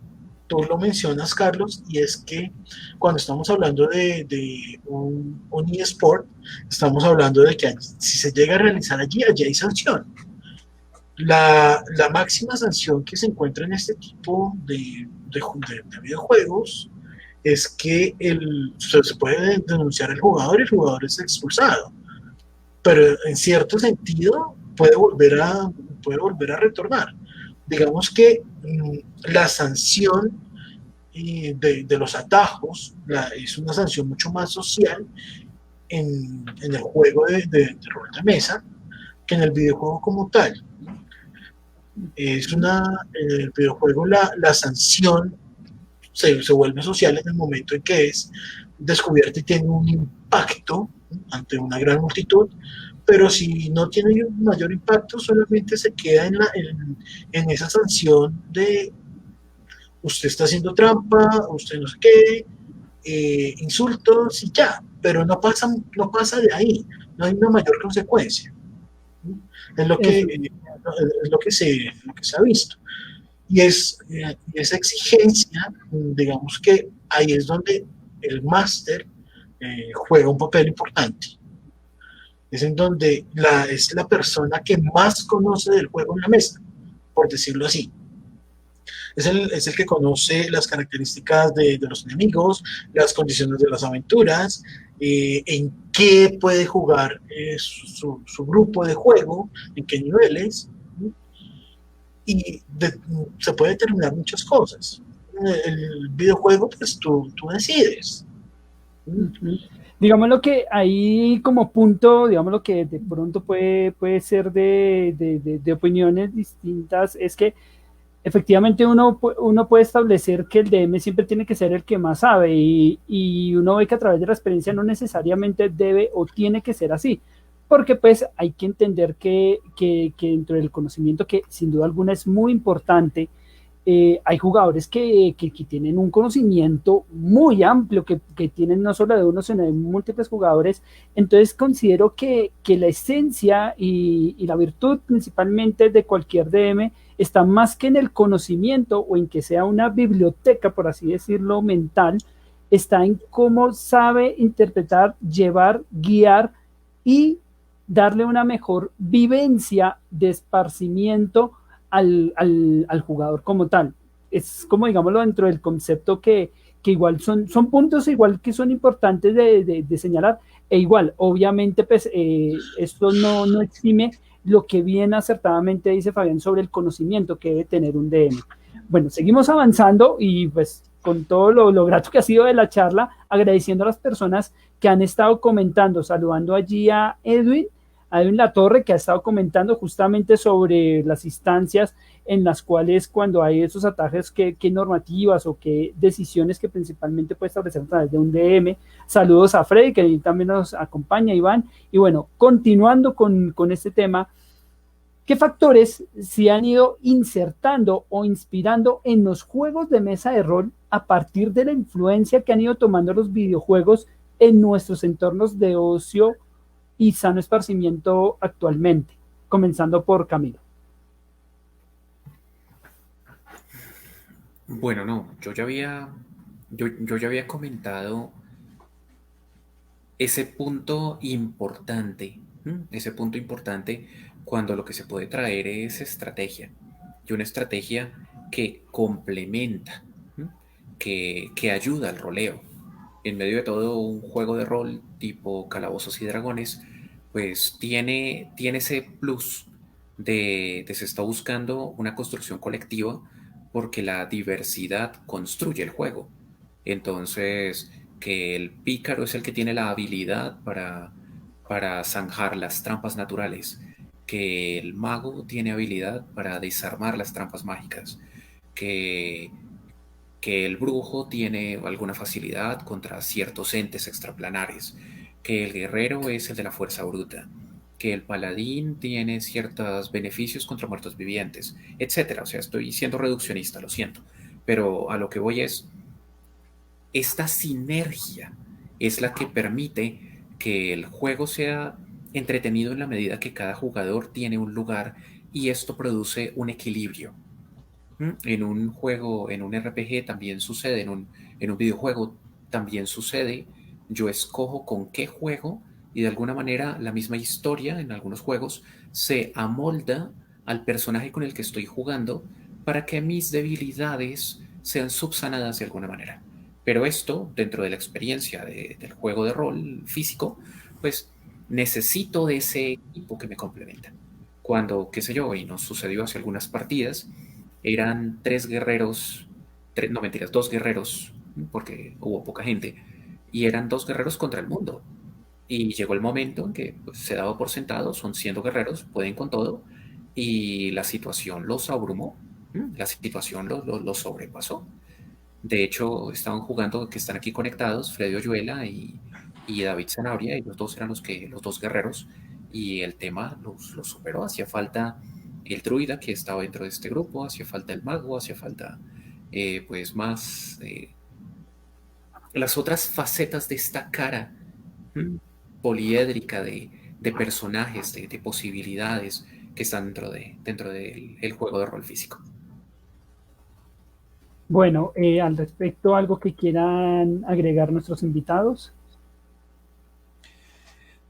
tú lo mencionas, Carlos, y es que cuando estamos hablando de un eSport, estamos hablando de que si se llega a realizar allí hay sanción. La máxima sanción que se encuentra en este tipo de videojuegos es que se puede denunciar al jugador y el jugador es expulsado. Pero en cierto sentido puede volver a retornar. Digamos que la sanción de los atajos es una sanción mucho más social en el juego de rol de mesa que en el videojuego como tal. En el videojuego la sanción se vuelve social en el momento en que es descubierta y tiene un impacto ante una gran multitud, pero si no tiene un mayor impacto, solamente se queda en esa sanción de usted está haciendo trampa, usted no sé qué, insultos y ya, pero no pasa de ahí, no hay una mayor consecuencia. Es lo que se ha visto. Y esa exigencia, digamos que ahí es donde el máster juega un papel importante. Es en donde es la persona que más conoce del juego en la mesa, por decirlo así. Es el que conoce las características de los enemigos, las condiciones de las aventuras, en qué puede jugar su grupo de juego, en qué niveles, y se puede determinar muchas cosas. el videojuego, pues tú decides.
Ujú. Digamos lo que ahí como punto, digamos lo que de pronto puede ser de opiniones distintas, es que efectivamente uno puede establecer que el DM siempre tiene que ser el que más sabe y uno ve que a través de la experiencia no necesariamente debe o tiene que ser así, porque pues hay que entender que dentro del conocimiento que sin duda alguna es muy importante, hay jugadores que tienen un conocimiento muy amplio, que tienen no solo de uno, sino de múltiples jugadores. Entonces considero que la esencia y la virtud principalmente de cualquier DM está más que en el conocimiento o en que sea una biblioteca, por así decirlo, mental, está en cómo sabe interpretar, llevar, guiar y darle una mejor vivencia de esparcimiento al jugador como tal. Es como, digámoslo, dentro del concepto que igual son puntos igual que son importantes de señalar, e igual, obviamente, pues esto no exime lo que bien acertadamente dice Fabián sobre el conocimiento que debe tener un DM. Bueno, seguimos avanzando y pues con todo lo grato que ha sido de la charla, agradeciendo a las personas que han estado comentando, saludando allí a Edwin Latorre, que ha estado comentando justamente sobre las instancias en las cuales cuando hay esos ataques, qué normativas o qué decisiones que principalmente puede establecer a través de un DM. Saludos a Freddy, que también nos acompaña, Iván. Y bueno, continuando con este tema, ¿qué factores se han ido insertando o inspirando en los juegos de mesa de rol a partir de la influencia que han ido tomando los videojuegos en nuestros entornos de ocio y sano esparcimiento actualmente? Comenzando por Camilo.
Bueno, no, yo ya había comentado ese punto importante, ese punto importante cuando lo que se puede traer es estrategia, y una estrategia que complementa, que ayuda al roleo. En medio de todo un juego de rol tipo Calabozos y Dragones, pues tiene ese plus de se está buscando una construcción colectiva porque la diversidad construye el juego. Entonces, que el pícaro es el que tiene la habilidad para zanjar las trampas naturales, que el mago tiene habilidad para desarmar las trampas mágicas, que, que el brujo tiene alguna facilidad contra ciertos entes extraplanares, que el guerrero es el de la fuerza bruta, que el paladín tiene ciertos beneficios contra muertos vivientes, etcétera. O sea, estoy siendo reduccionista, lo siento, pero a lo que voy es, esta sinergia es la que permite que el juego sea entretenido en la medida que cada jugador tiene un lugar y esto produce un equilibrio. En un juego, en un RPG también sucede, en un videojuego también sucede. Yo escojo con qué juego y de alguna manera la misma historia en algunos juegos se amolda al personaje con el que estoy jugando para que mis debilidades sean subsanadas de alguna manera. Pero esto, dentro de la experiencia del juego de rol físico, pues necesito de ese equipo que me complementa. Cuando, qué sé yo, y nos sucedió hace algunas partidas, eran tres guerreros, no mentiras, dos guerreros, porque hubo poca gente, y eran dos guerreros contra el mundo. Y llegó el momento en que pues, se daba por sentado, son siendo guerreros, pueden con todo, y la situación los abrumó, la situación los sobrepasó. De hecho, estaban jugando, que están aquí conectados, Freddy Oyuela y David Zanabria, y los dos eran los dos guerreros, y el tema los superó. Hacía falta el druida que estaba dentro de este grupo, hacía falta el mago, hacía falta pues más las otras facetas de esta cara poliédrica de personajes, de posibilidades que están dentro del el juego de rol físico.
Bueno, al respecto, algo que quieran agregar nuestros invitados.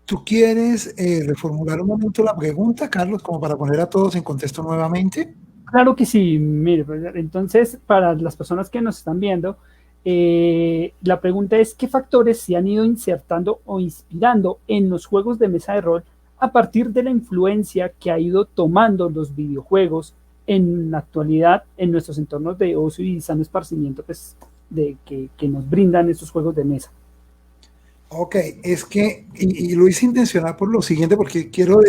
¿Tú quieres reformular un momento la pregunta, Carlos, como para poner a todos en contexto nuevamente?
Claro que sí. Mire, entonces, para las personas que nos están viendo, la pregunta es, ¿qué factores se han ido insertando o inspirando en los juegos de mesa de rol a partir de la influencia que ha ido tomando los videojuegos en la actualidad en nuestros entornos de ocio y sano esparcimiento, pues, que nos brindan estos juegos de mesa.
Ok, es que, y lo hice intencional por lo siguiente, porque quiero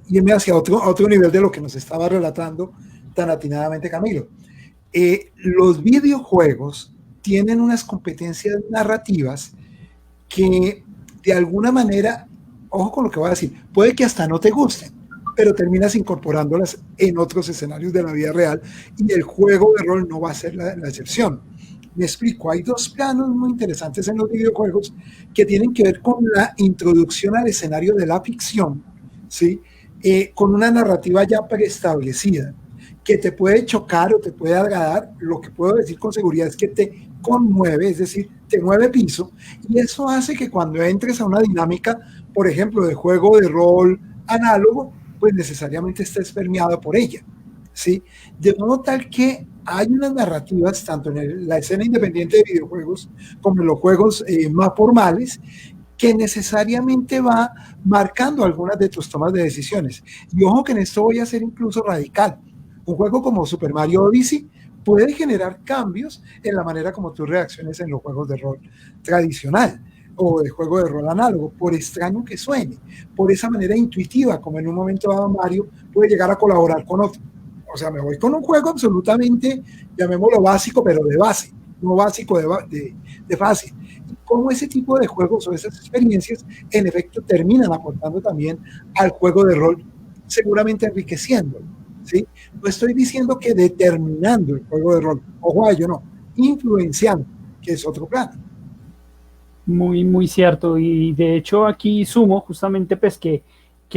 irme hacia otro nivel de lo que nos estaba relatando tan atinadamente Camilo. Los videojuegos tienen unas competencias narrativas que de alguna manera, ojo con lo que voy a decir, puede que hasta no te gusten, pero terminas incorporándolas en otros escenarios de la vida real y el juego de rol no va a ser la excepción. Me explico, hay dos planos muy interesantes en los videojuegos que tienen que ver con la introducción al escenario de la ficción, ¿sí? Con una narrativa ya preestablecida, que te puede chocar o te puede agradar. Lo que puedo decir con seguridad es que te conmueve, es decir, te mueve piso, y eso hace que cuando entres a una dinámica, por ejemplo, de juego de rol análogo, pues necesariamente estés permeado por ella, ¿sí? De modo tal que hay unas narrativas, tanto en la escena independiente de videojuegos como en los juegos más formales, que necesariamente va marcando algunas de tus tomas de decisiones. Y ojo que en esto voy a ser incluso radical. Un juego como Super Mario Odyssey puede generar cambios en la manera como tú reacciones en los juegos de rol tradicional o de juego de rol análogo, por extraño que suene, por esa manera intuitiva como en un momento dado Mario puede llegar a colaborar con otro. O sea, me voy con un juego absolutamente, llamémoslo básico, pero de base, no básico de fácil. Cómo ese tipo de juegos o esas experiencias, en efecto, terminan aportando también al juego de rol, seguramente enriqueciéndolo, ¿sí? No estoy diciendo que determinando el juego de rol, ojo a ello, no, influenciando, que es otro plano.
Muy, muy cierto. Y de hecho aquí sumo justamente pues que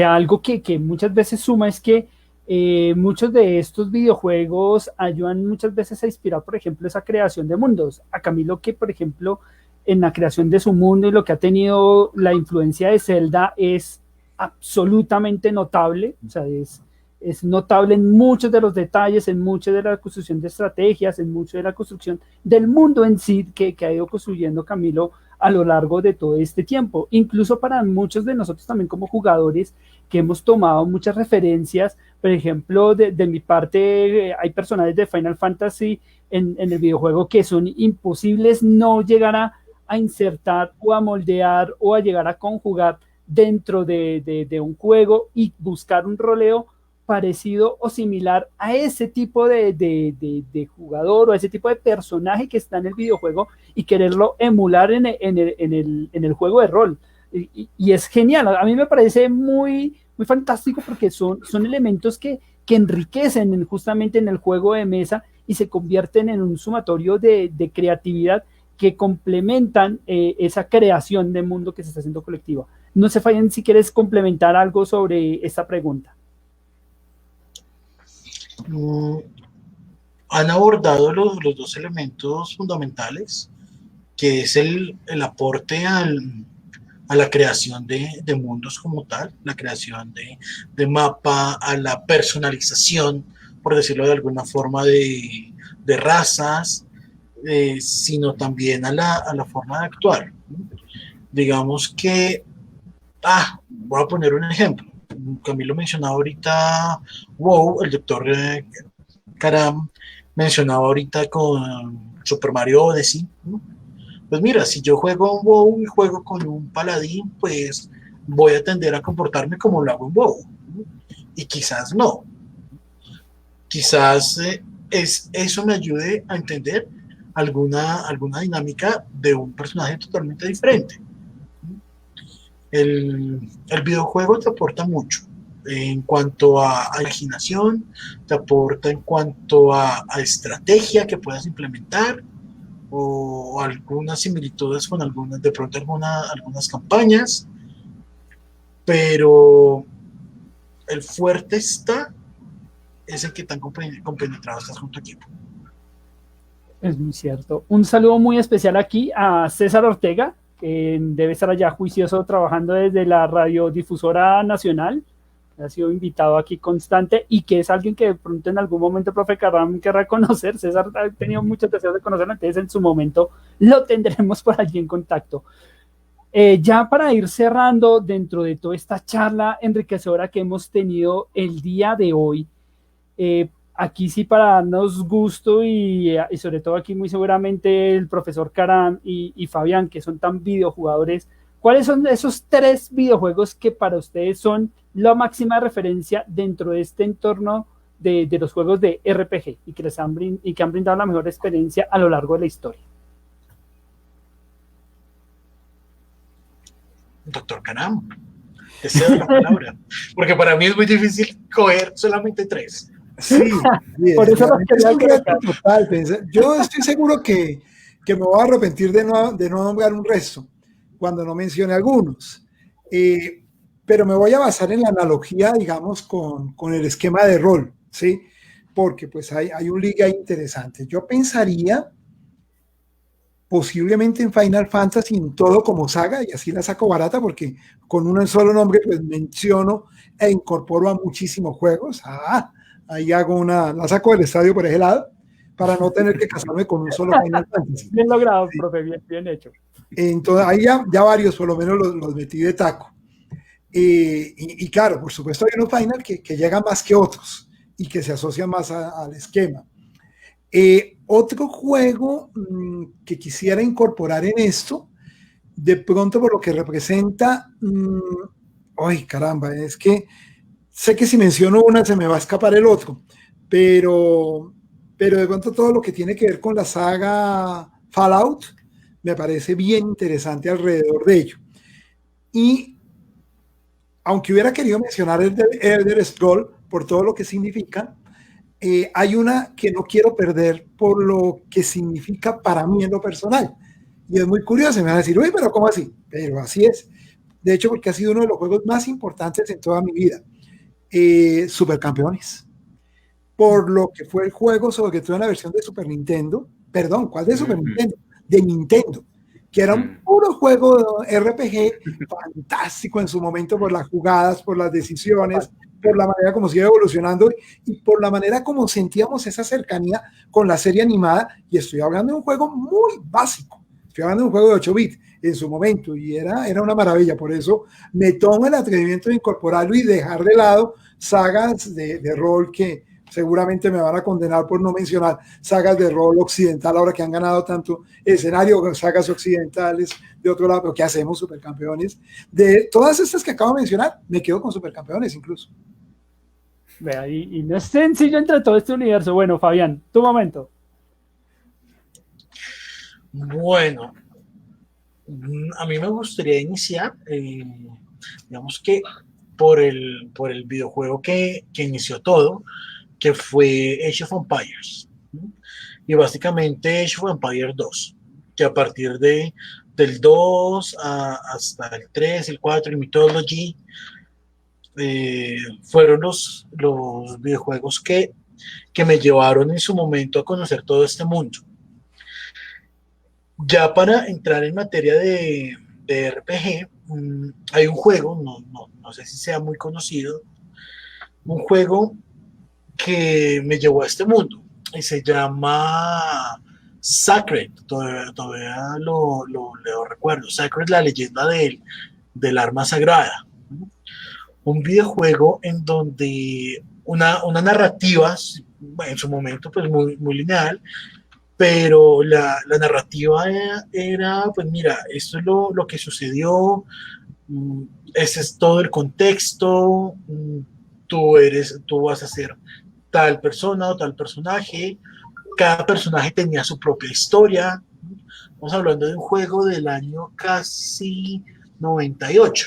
algo que muchas veces suma es que muchos de estos videojuegos ayudan muchas veces a inspirar, por ejemplo, esa creación de mundos. A Camilo que, por ejemplo, en la creación de su mundo y lo que ha tenido la influencia de Zelda es absolutamente notable. O sea, es notable en muchos de los detalles, en mucha de la construcción de estrategias, en mucho de la construcción del mundo en sí que ha ido construyendo Camilo a lo largo de todo este tiempo. Incluso para muchos de nosotros también como jugadores que hemos tomado muchas referencias, por ejemplo, de mi parte, hay personajes de Final Fantasy en el videojuego que son imposibles no llegar a insertar o a moldear o a llegar a conjugar dentro de un juego y buscar un roleo parecido o similar a ese tipo de jugador o a ese tipo de personaje que está en el videojuego y quererlo emular en el juego de rol. Y es genial, a mí me parece muy, muy fantástico porque son elementos que enriquecen justamente en el juego de mesa y se convierten en un sumatorio de creatividad que complementan esa creación de mundo que se está haciendo colectiva. No sé, Fabián, si quieres complementar algo sobre esta pregunta.
Han abordado los dos elementos fundamentales, que es el aporte a la creación de mundos como tal, la creación de mapa, a la personalización, por decirlo de alguna forma, de razas, sino también a la forma de actuar. Digamos que, voy a poner un ejemplo. Camilo mencionaba ahorita WoW, el doctor Karam mencionaba ahorita con Super Mario Odyssey, ¿no? Pues mira, si yo juego un WoW y juego con un paladín, pues voy a tender a comportarme como lo hago en WoW, ¿no? Y quizás no. Quizás eso me ayude a entender alguna dinámica de un personaje totalmente diferente. El videojuego te aporta mucho en cuanto a imaginación, te aporta en cuanto a estrategia que puedas implementar o algunas similitudes con de pronto algunas campañas, pero el fuerte es el que tan compenetrado estás con tu equipo.
Es muy cierto. Un saludo muy especial aquí a César Ortega, que debe estar allá juicioso trabajando desde la radiodifusora nacional. Ha sido invitado aquí constante y que es alguien que de pronto en algún momento profe Carram querrá conocer. César ha tenido muchos deseos de conocerlo, entonces en su momento lo tendremos por allí en contacto. Ya para ir cerrando dentro de toda esta charla enriquecedora que hemos tenido el día de hoy, aquí sí para darnos gusto y sobre todo aquí muy seguramente el profesor Caram y Fabián, que son tan videojugadores, ¿cuáles son esos 3 videojuegos que para ustedes son la máxima referencia dentro de este entorno de los juegos de RPG y que han brindado la mejor experiencia a lo largo de la historia?
Doctor Canam, te cedo la palabra, porque para mí es muy difícil coger solamente 3.
Sí,
Por eso los
es
quería
un reto
colocar.
total. Yo estoy seguro que me voy a arrepentir de no nombrar un resto cuando no mencione algunos. Pero me voy a basar en la analogía, digamos, con el esquema de rol, ¿sí? Porque pues hay un liga interesante. Yo pensaría posiblemente en Final Fantasy en todo como saga, y así la saco barata porque con un solo nombre pues menciono e incorporo a muchísimos juegos. Ahí hago la saco del estadio por ese lado para no tener que casarme con un solo Final Fantasy.
Bien logrado,
Sí.
profe, bien hecho.
Entonces ahí ya varios por lo menos los metí de taco. Y claro, por supuesto hay unos Final que llegan más que otros y que se asocian más al esquema. Otro juego que quisiera incorporar en esto, de pronto por lo que representa, ay caramba, es que sé que si menciono una se me va a escapar el otro, pero de pronto todo lo que tiene que ver con la saga Fallout me parece bien interesante alrededor de ello. Y aunque hubiera querido mencionar el de Elder Scrolls por todo lo que significa, hay una que no quiero perder por lo que significa para mí en lo personal. Y es muy curioso, me van a decir, uy, pero ¿cómo así? Pero así es. De hecho, porque ha sido uno de los juegos más importantes en toda mi vida. Supercampeones. Por lo que fue el juego, sobre todo en la versión de Super Nintendo. Perdón, ¿cuál de Super Nintendo? De Nintendo. Que era un puro juego de RPG fantástico en su momento por las jugadas, por las decisiones, por la manera como se iba evolucionando y por la manera como sentíamos esa cercanía con la serie animada. Y estoy hablando de un juego muy básico, estoy hablando de un juego de 8 bits en su momento y era una maravilla. Por eso me tomo el atrevimiento de incorporarlo y dejar de lado sagas de rol que seguramente me van a condenar por no mencionar sagas de rol occidental ahora que han ganado tanto escenario, sagas occidentales de otro lado, pero ¿qué hacemos? Supercampeones. De todas estas que acabo de mencionar, me quedo con Supercampeones incluso.
Vea, y no es sencillo entre todo este universo. Bueno, Fabián, tu momento.
Bueno, a mí me gustaría iniciar, digamos que por el videojuego que inició todo, que fue Age of Empires. Y básicamente Age of Empires 2, que a partir del 2 hasta el 3, el 4, el Mythology, fueron los videojuegos que me llevaron en su momento a conocer todo este mundo. Ya para entrar en materia de RPG, hay un juego, no sé si sea muy conocido, un juego que me llevó a este mundo y se llama Sacred, todavía lo recuerdo, Sacred, la leyenda del arma sagrada. Un videojuego en donde una narrativa, en su momento pues muy lineal, pero la narrativa era, pues mira, esto es lo que sucedió, ese es todo el contexto, tú vas a ser tal persona o tal personaje, cada personaje tenía su propia historia. Estamos hablando de un juego del año casi 98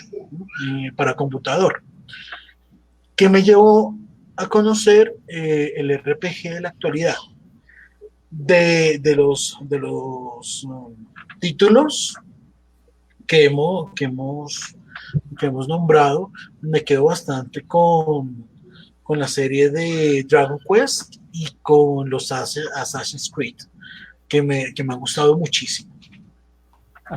para computador, que me llevó a conocer el RPG de la actualidad. De los títulos que hemos nombrado, me quedo bastante con la serie de Dragon Quest y con los Assassin's Creed, que me han gustado muchísimo.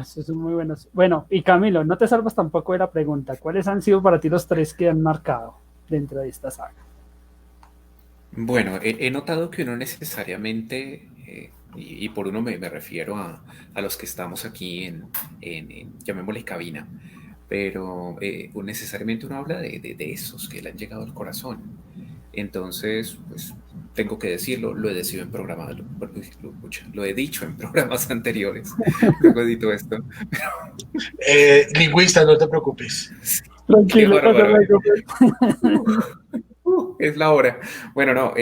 Eso son muy buenos. Bueno, y Camilo, no te salvas tampoco de la pregunta. ¿Cuáles han sido para ti los 3 que han marcado dentro de esta saga?
Bueno, he notado que uno necesariamente, y por uno me refiero a los que estamos aquí llamémosle cabina, pero necesariamente uno habla de esos que le han llegado al corazón. Entonces, pues tengo que decirlo, lo he decidido en programas, lo he dicho en programas anteriores, luego edito esto.
Lingüista, no te preocupes.
Tranquilo, no te preocupes.
Es la hora. Bueno, no,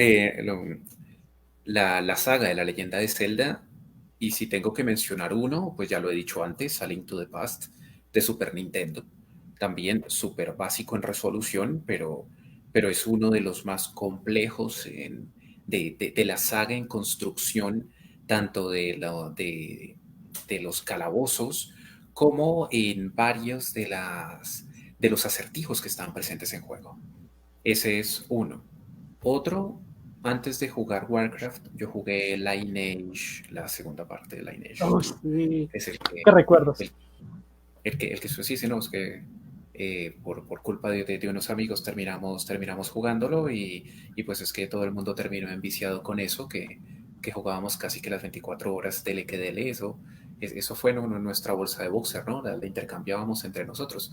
la saga de la leyenda de Zelda, y si tengo que mencionar uno, pues ya lo he dicho antes, A Link to the Past de Super Nintendo. También súper básico en resolución, pero es uno de los más complejos de la saga en construcción, tanto de los calabozos como en varios de los acertijos que están presentes en juego. Ese es uno. Otro, antes de jugar Warcraft, yo jugué Lineage, la segunda parte de Lineage.
Oh, sí.
Es el que,
¿Qué recuerdos?
el que sí, no, es que por culpa de unos amigos terminamos jugándolo y pues es que todo el mundo terminó enviciado con eso, que jugábamos casi que las 24 horas dele que dele, eso fue nuestra bolsa de boxer, ¿no? La intercambiábamos entre nosotros.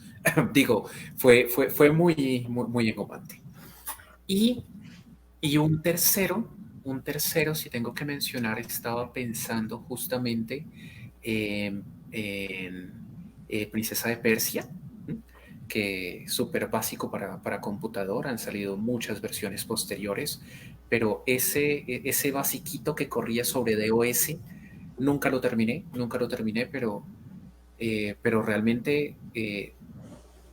Digo, fue muy, muy, muy engomante. Y un tercero, si tengo que mencionar, estaba pensando justamente en Princesa de Persia, que es súper básico para computador, han salido muchas versiones posteriores, pero ese basiquito que corría sobre DOS, nunca lo terminé, pero realmente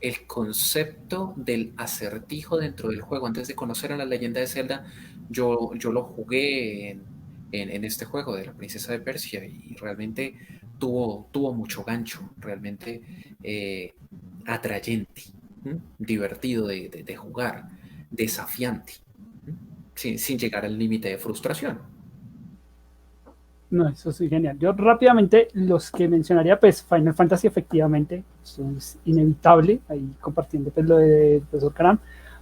el concepto del acertijo dentro del juego, antes de conocer a la leyenda de Zelda, yo lo jugué en este juego de la Princesa de Persia y realmente tuvo mucho gancho, realmente atrayente, divertido de jugar, desafiante, sin llegar al límite de frustración.
No, eso sí, genial. Yo rápidamente los que mencionaría, pues Final Fantasy efectivamente, eso es inevitable, ahí compartiendo pues lo de Profesor Karam.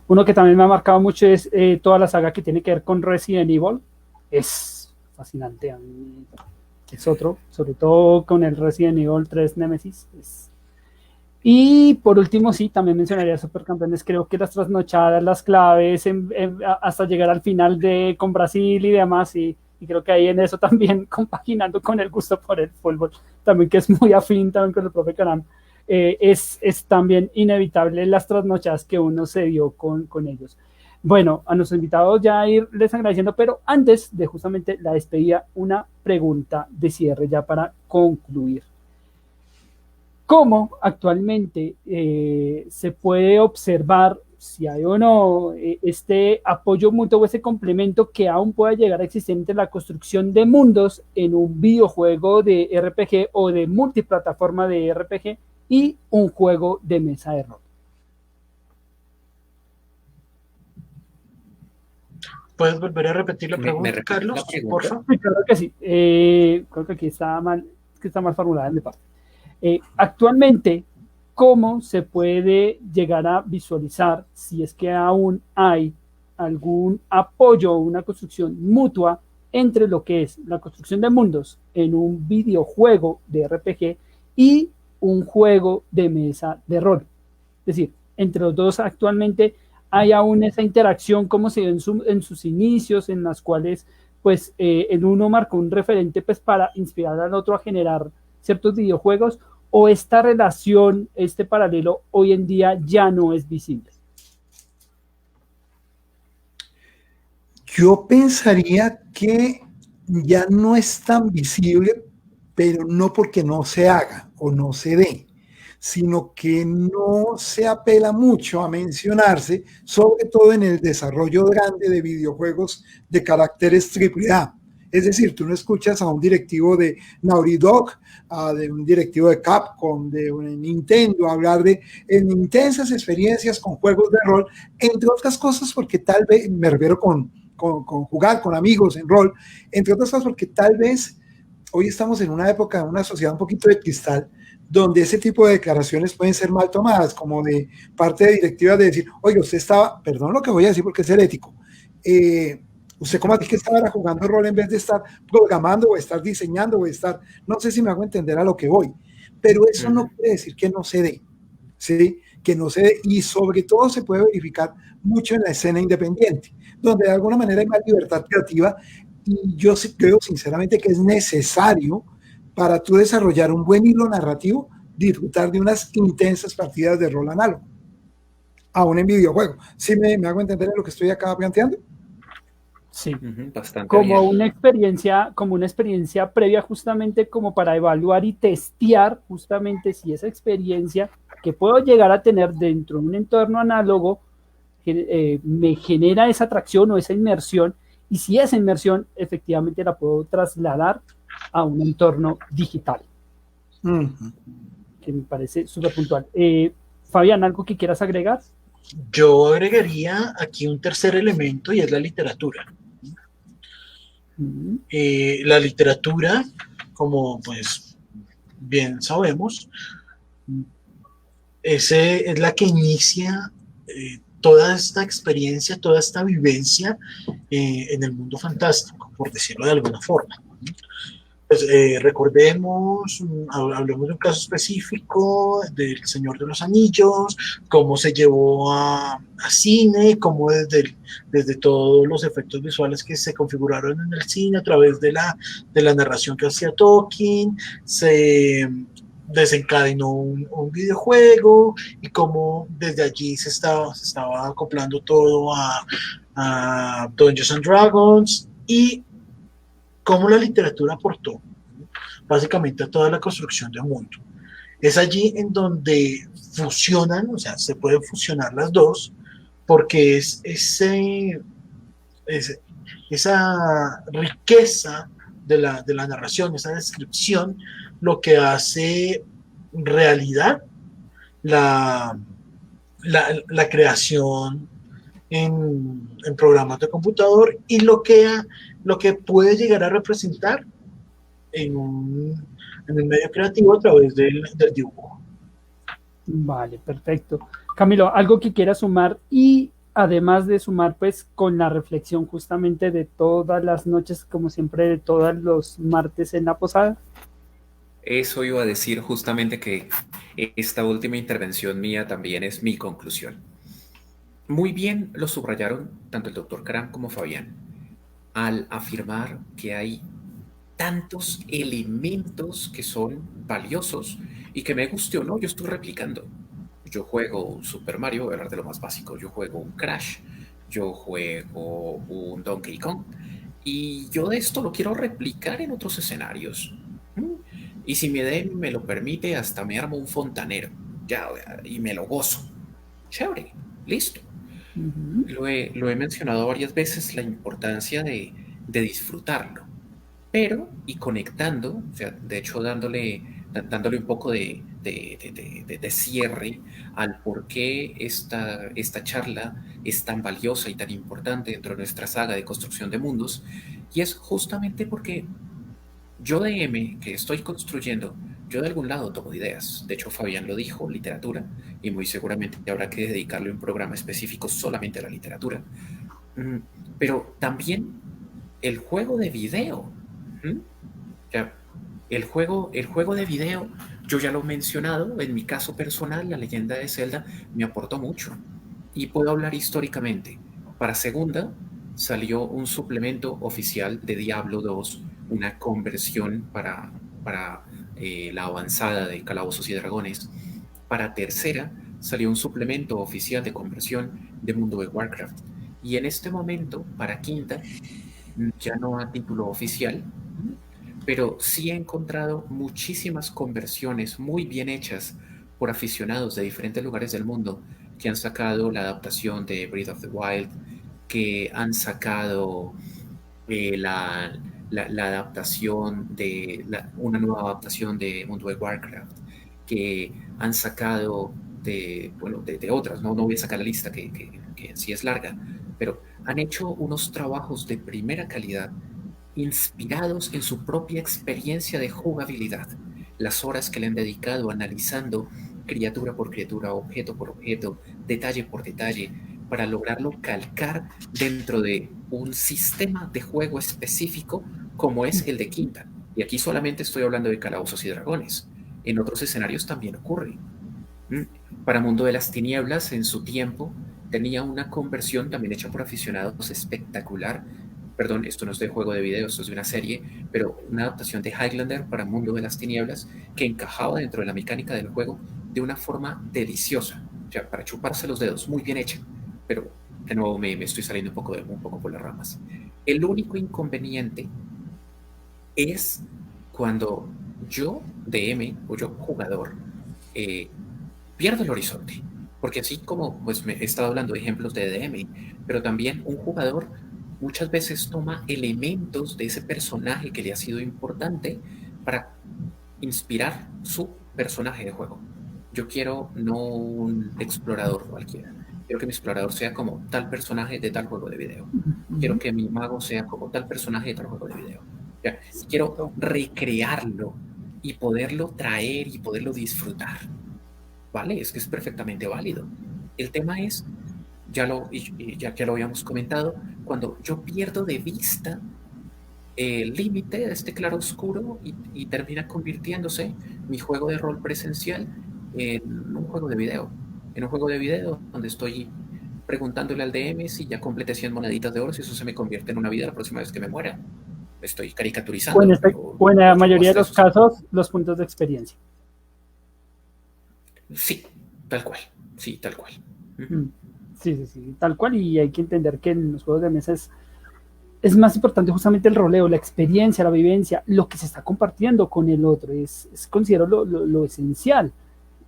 Uno que también me ha marcado mucho es toda la saga que tiene que ver con Resident Evil, es fascinante, a mí es otro, sobre todo con el Resident Evil 3 Nemesis. Y por último, sí, también mencionaría Supercampeones, creo que las trasnochadas, las claves, hasta llegar al final con Brasil y demás, y creo que ahí en eso también compaginando con el gusto por el fútbol, también que es muy afín también con el profe Caram, es también inevitable las trasnochadas que uno se dio con ellos. Bueno, a nuestros invitados ya irles agradeciendo, pero antes de justamente la despedida, una pregunta de cierre ya para concluir. ¿Cómo actualmente se puede observar si hay o no este apoyo mutuo o ese complemento que aún pueda llegar a existir entre la construcción de mundos en un videojuego de RPG o de multiplataforma de RPG y un juego de mesa de rol?
¿Puedes volver a repetir la pregunta, Carlos? Por favor.
Sí, claro que sí. Creo que aquí está mal formulada en mi parte. Actualmente, ¿cómo se puede llegar a visualizar si es que aún hay algún apoyo o una construcción mutua entre lo que es la construcción de mundos en un videojuego de RPG y un juego de mesa de rol? Es decir, entre los dos actualmente hay aún esa interacción como se dio en sus inicios, en las cuales pues el uno marcó un referente pues para inspirar al otro a generar ciertos videojuegos, o esta relación, este paralelo hoy en día ya no es visible.
Yo pensaría que ya no es tan visible, pero no porque no se haga o no se dé, sino que no se apela mucho a mencionarse, sobre todo en el desarrollo grande de videojuegos de caracteres AAA. Es decir, tú no escuchas a un directivo de Naughty Dog, de un directivo de Capcom, de Nintendo, hablar de intensas experiencias con juegos de rol, entre otras cosas porque tal vez, me refiero con jugar con amigos en rol, entre otras cosas porque tal vez hoy estamos en una época, una sociedad un poquito de cristal, donde ese tipo de declaraciones pueden ser mal tomadas, como de parte de directiva de decir, oye, usted estaba, perdón lo que voy a decir porque es herético, usted como así que estaba jugando rol en vez de estar programando o estar diseñando o estar, no sé si me hago entender a lo que voy, pero eso no quiere decir que no se dé, ¿sí? que no se, y sobre todo se puede verificar mucho en la escena independiente, donde de alguna manera hay más libertad creativa, y yo sí creo sinceramente que es necesario para tú desarrollar un buen hilo narrativo, disfrutar de unas intensas partidas de rol análogo, aún en videojuego. ¿Sí me hago entender lo que estoy acá planteando?
Sí,
bastante
como
bien.
como una experiencia previa justamente como para evaluar y testear justamente si esa experiencia que puedo llegar a tener dentro de un entorno análogo me genera esa atracción o esa inmersión, y si esa inmersión efectivamente la puedo trasladar a un entorno digital, que me parece súper puntual. Fabián, ¿algo que quieras agregar?
Yo agregaría aquí un tercer elemento y es la literatura. La literatura, como pues bien sabemos, es la que inicia toda esta experiencia, toda esta vivencia en el mundo fantástico, por decirlo de alguna forma. Pues, recordemos, hablemos de un caso específico del Señor de los Anillos, cómo se llevó a cine, cómo desde todos los efectos visuales que se configuraron en el cine a través de la narración que hacía Tolkien, se desencadenó un videojuego, y cómo desde allí se estaba acoplando todo a Dungeons and Dragons, y cómo la literatura aportó básicamente a toda la construcción de un mundo. Es allí en donde fusionan, o sea, se pueden fusionar las dos, porque es esa riqueza de la narración, esa descripción, lo que hace realidad la, la creación en programas de computador, y lo que puede llegar a representar en un medio creativo a través del dibujo.
Vale, perfecto. Camilo, ¿algo que quieras sumar? Y además de sumar, pues, con la reflexión justamente de todas las noches, como siempre, de todos los martes en la posada.
Eso iba a decir justamente, que esta última intervención mía también es mi conclusión. Muy bien lo subrayaron tanto el doctor Karam como Fabián al afirmar que hay tantos elementos que son valiosos y que me guste o no, yo estoy replicando. Yo juego un Super Mario, voy a hablar de lo más básico, yo juego un Crash, yo juego un Donkey Kong, y yo de esto lo quiero replicar en otros escenarios. Y si mi DM me lo permite, hasta me armo un fontanero, ya, y me lo gozo. Chévere, listo. Lo he mencionado varias veces, la importancia de disfrutarlo, pero y conectando, o sea, de hecho dándole un poco de cierre al por qué esta charla es tan valiosa y tan importante dentro de nuestra saga de construcción de mundos, y es justamente porque yo DM que estoy construyendo, yo de algún lado tomo ideas. De hecho, Fabián lo dijo, literatura, y muy seguramente habrá que dedicarle un programa específico solamente a la literatura. Pero también el juego de video. Ya, el juego de video, yo ya lo he mencionado, en mi caso personal, la leyenda de Zelda me aportó mucho. Y puedo hablar históricamente. Para segunda, salió un suplemento oficial de Diablo 2, una conversión para la avanzada de Calabozos y Dragones. Para tercera, salió un suplemento oficial de conversión de Mundo de Warcraft. Y en este momento, para quinta, ya no a título oficial, pero sí he encontrado muchísimas conversiones muy bien hechas por aficionados de diferentes lugares del mundo que han sacado la adaptación de Breath of the Wild, que han sacado la adaptación una nueva adaptación de Mundo de Warcraft, que han sacado de otras, no voy a sacar la lista que en sí es larga, pero han hecho unos trabajos de primera calidad inspirados en su propia experiencia de jugabilidad, las horas que le han dedicado analizando criatura por criatura, objeto por objeto, detalle por detalle, para lograrlo calcar dentro de un sistema de juego específico como es el de Quinta. Y aquí solamente estoy hablando de Calabozos y Dragones. En otros escenarios también ocurre. Para Mundo de las Tinieblas, en su tiempo, tenía una conversión también hecha por aficionados espectacular. Perdón, esto no es de juego de video, esto es de una serie, pero una adaptación de Highlander para Mundo de las Tinieblas que encajaba dentro de la mecánica del juego de una forma deliciosa, o sea, para chuparse los dedos, muy bien hecha, pero de nuevo me estoy saliendo un poco por las ramas. El único inconveniente es cuando yo, DM, o yo, jugador, pierdo el horizonte. Porque así como pues, me he estado hablando de ejemplos de DM, pero también un jugador muchas veces toma elementos de ese personaje que le ha sido importante para inspirar su personaje de juego. Yo quiero no un explorador cualquiera. Quiero que mi explorador sea como tal personaje de tal juego de video. Quiero que mi mago sea como tal personaje de tal juego de video. Ya, quiero recrearlo y poderlo traer y poderlo disfrutar. ¿Vale? Es que es perfectamente válido. El tema es, ya que lo habíamos comentado, cuando yo pierdo de vista el límite de este claroscuro y termina convirtiéndose mi juego de rol presencial en un juego de video. En un juego de video donde estoy preguntándole al DM si ya completé 100 moneditas de oro, si eso se me convierte en una vida la próxima vez que me muera. Estoy caricaturizando.
O en la mayoría de los casos, los puntos de experiencia.
Sí, tal cual. Sí, tal cual.
Sí, tal cual. Y hay que entender que en los juegos de mesa es más importante justamente el roleo, la experiencia, la vivencia, lo que se está compartiendo con el otro. Considero lo esencial.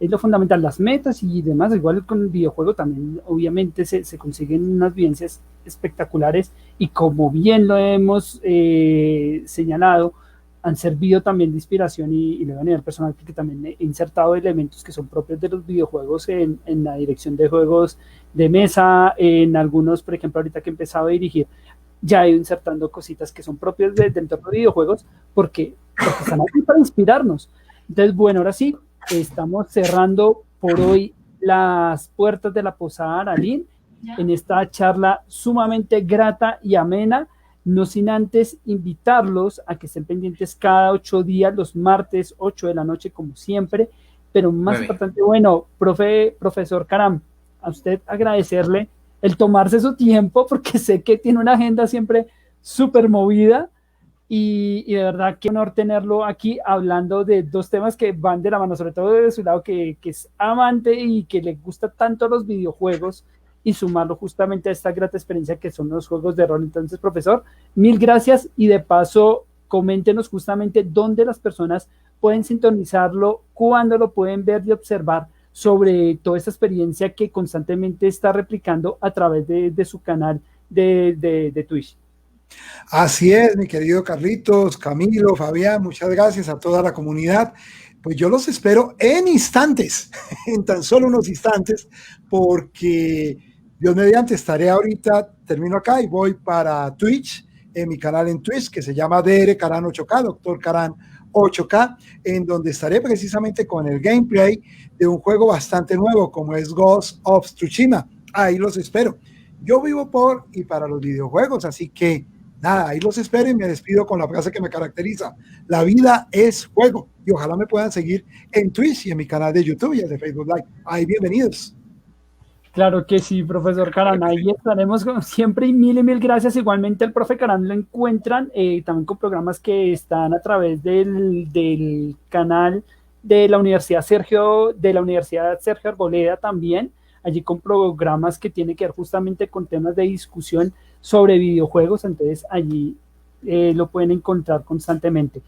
Es lo fundamental, las metas y demás. Igual con el videojuego también, obviamente, se consiguen unas vivencias espectaculares y como bien lo hemos señalado, han servido también de inspiración y luego a nivel personal, porque también he insertado elementos que son propios de los videojuegos en la dirección de juegos de mesa, en algunos, por ejemplo, ahorita que he empezado a dirigir, ya he ido insertando cositas que son propias del entorno de videojuegos, porque están aquí para inspirarnos. Entonces, bueno, ahora sí, estamos cerrando por hoy las puertas de la Posada Aralín en esta charla sumamente grata y amena. No sin antes invitarlos a que estén pendientes cada 8 días, los martes, 8 de la noche, como siempre. Pero más importante, bueno, profesor Karam, a usted agradecerle el tomarse su tiempo, porque sé que tiene una agenda siempre súper movida. Y de verdad, qué honor tenerlo aquí hablando de dos temas que van de la mano, sobre todo de su lado, que es amante y que le gusta tanto los videojuegos, y sumarlo justamente a esta grata experiencia que son los juegos de rol. Entonces, profesor, mil gracias y de paso, coméntenos justamente dónde las personas pueden sintonizarlo, cuándo lo pueden ver y observar sobre toda esta experiencia que constantemente está replicando a través de su canal de Twitch.
Así es, mi querido Carlitos, Camilo, Fabián, muchas gracias a toda la comunidad. Pues yo los espero en instantes, en tan solo unos instantes, porque Dios mediante estaré ahorita, termino acá y voy para Twitch, en mi canal en Twitch, que se llama DR Karan 8K, Dr. Karan 8K, en donde estaré precisamente con el gameplay de un juego bastante nuevo, como es Ghost of Tsushima. Ahí los espero. Yo vivo por y para los videojuegos, así que nada, ahí los espero y me despido con la frase que me caracteriza: la vida es juego. Y ojalá me puedan seguir en Twitch y en mi canal de YouTube y el de Facebook Live. Ahí, bienvenidos.
Claro que sí, profesor Karan, ahí estaremos como siempre y mil gracias. Igualmente el profe Karan lo encuentran también con programas que están a través del canal de la Universidad Sergio Arboleda también, allí con programas que tienen que ver justamente con temas de discusión sobre videojuegos. Entonces allí lo pueden encontrar constantemente.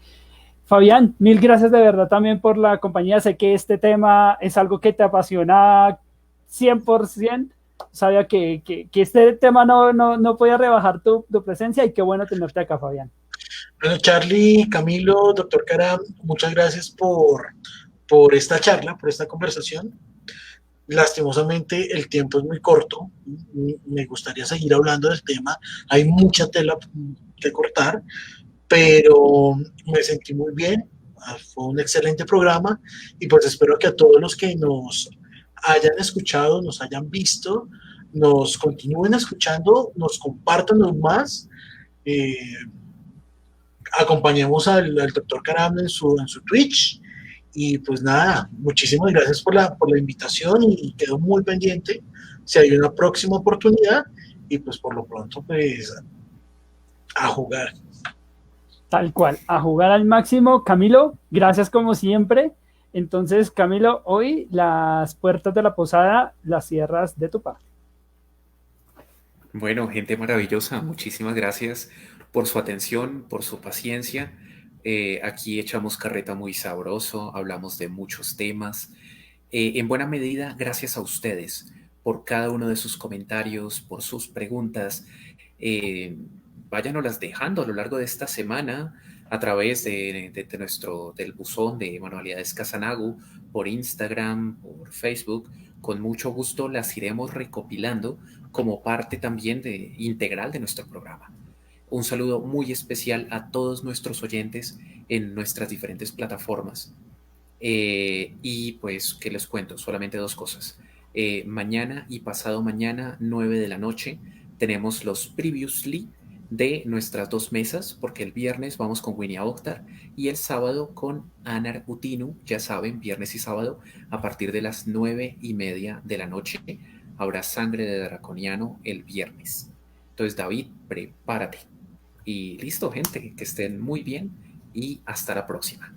Fabián, mil gracias de verdad también por la compañía. Sé que este tema es algo que te apasiona 100%. Sabía que este tema no podía rebajar tu presencia, y qué bueno tenerte acá, Fabián.
Bueno, Charlie, Camilo, doctor Karam, muchas gracias por esta charla, por esta conversación. Lastimosamente el tiempo es muy corto, me gustaría seguir hablando del tema, hay mucha tela que cortar, pero me sentí muy bien, fue un excelente programa y pues espero que a todos los que nos hayan escuchado, nos hayan visto, nos continúen escuchando, nos compartan aún más, acompañemos al doctor Karam en su Twitch Y pues nada, muchísimas gracias por la invitación y quedo muy pendiente si hay una próxima oportunidad y pues por lo pronto pues a jugar.
Tal cual, a jugar al máximo. Camilo, gracias como siempre. Entonces, Camilo, hoy las puertas de la posada las cierras de tu parte.
Bueno, gente maravillosa, muchísimas gracias por su atención, por su paciencia. Aquí echamos carreta muy sabroso, hablamos de muchos temas. En buena medida, gracias a ustedes por cada uno de sus comentarios, por sus preguntas. Eh, Váyanoslas dejando a lo largo de esta semana a través del buzón de Manualidades Casanagu, por Instagram, por Facebook. Con mucho gusto las iremos recopilando como parte también integral de nuestro programa. Un saludo muy especial a todos nuestros oyentes en nuestras diferentes plataformas. Y pues, ¿qué les cuento? Solamente dos cosas. Mañana y pasado mañana, 9 de la noche, tenemos los previously de nuestras dos mesas, porque el viernes vamos con Winnie Aoktar y el sábado con Anar Utinu, ya saben, viernes y sábado, a partir de las 9:30 de la noche, habrá Sangre de Draconiano el viernes. Entonces, David, prepárate. Y listo, gente, que estén muy bien y hasta la próxima.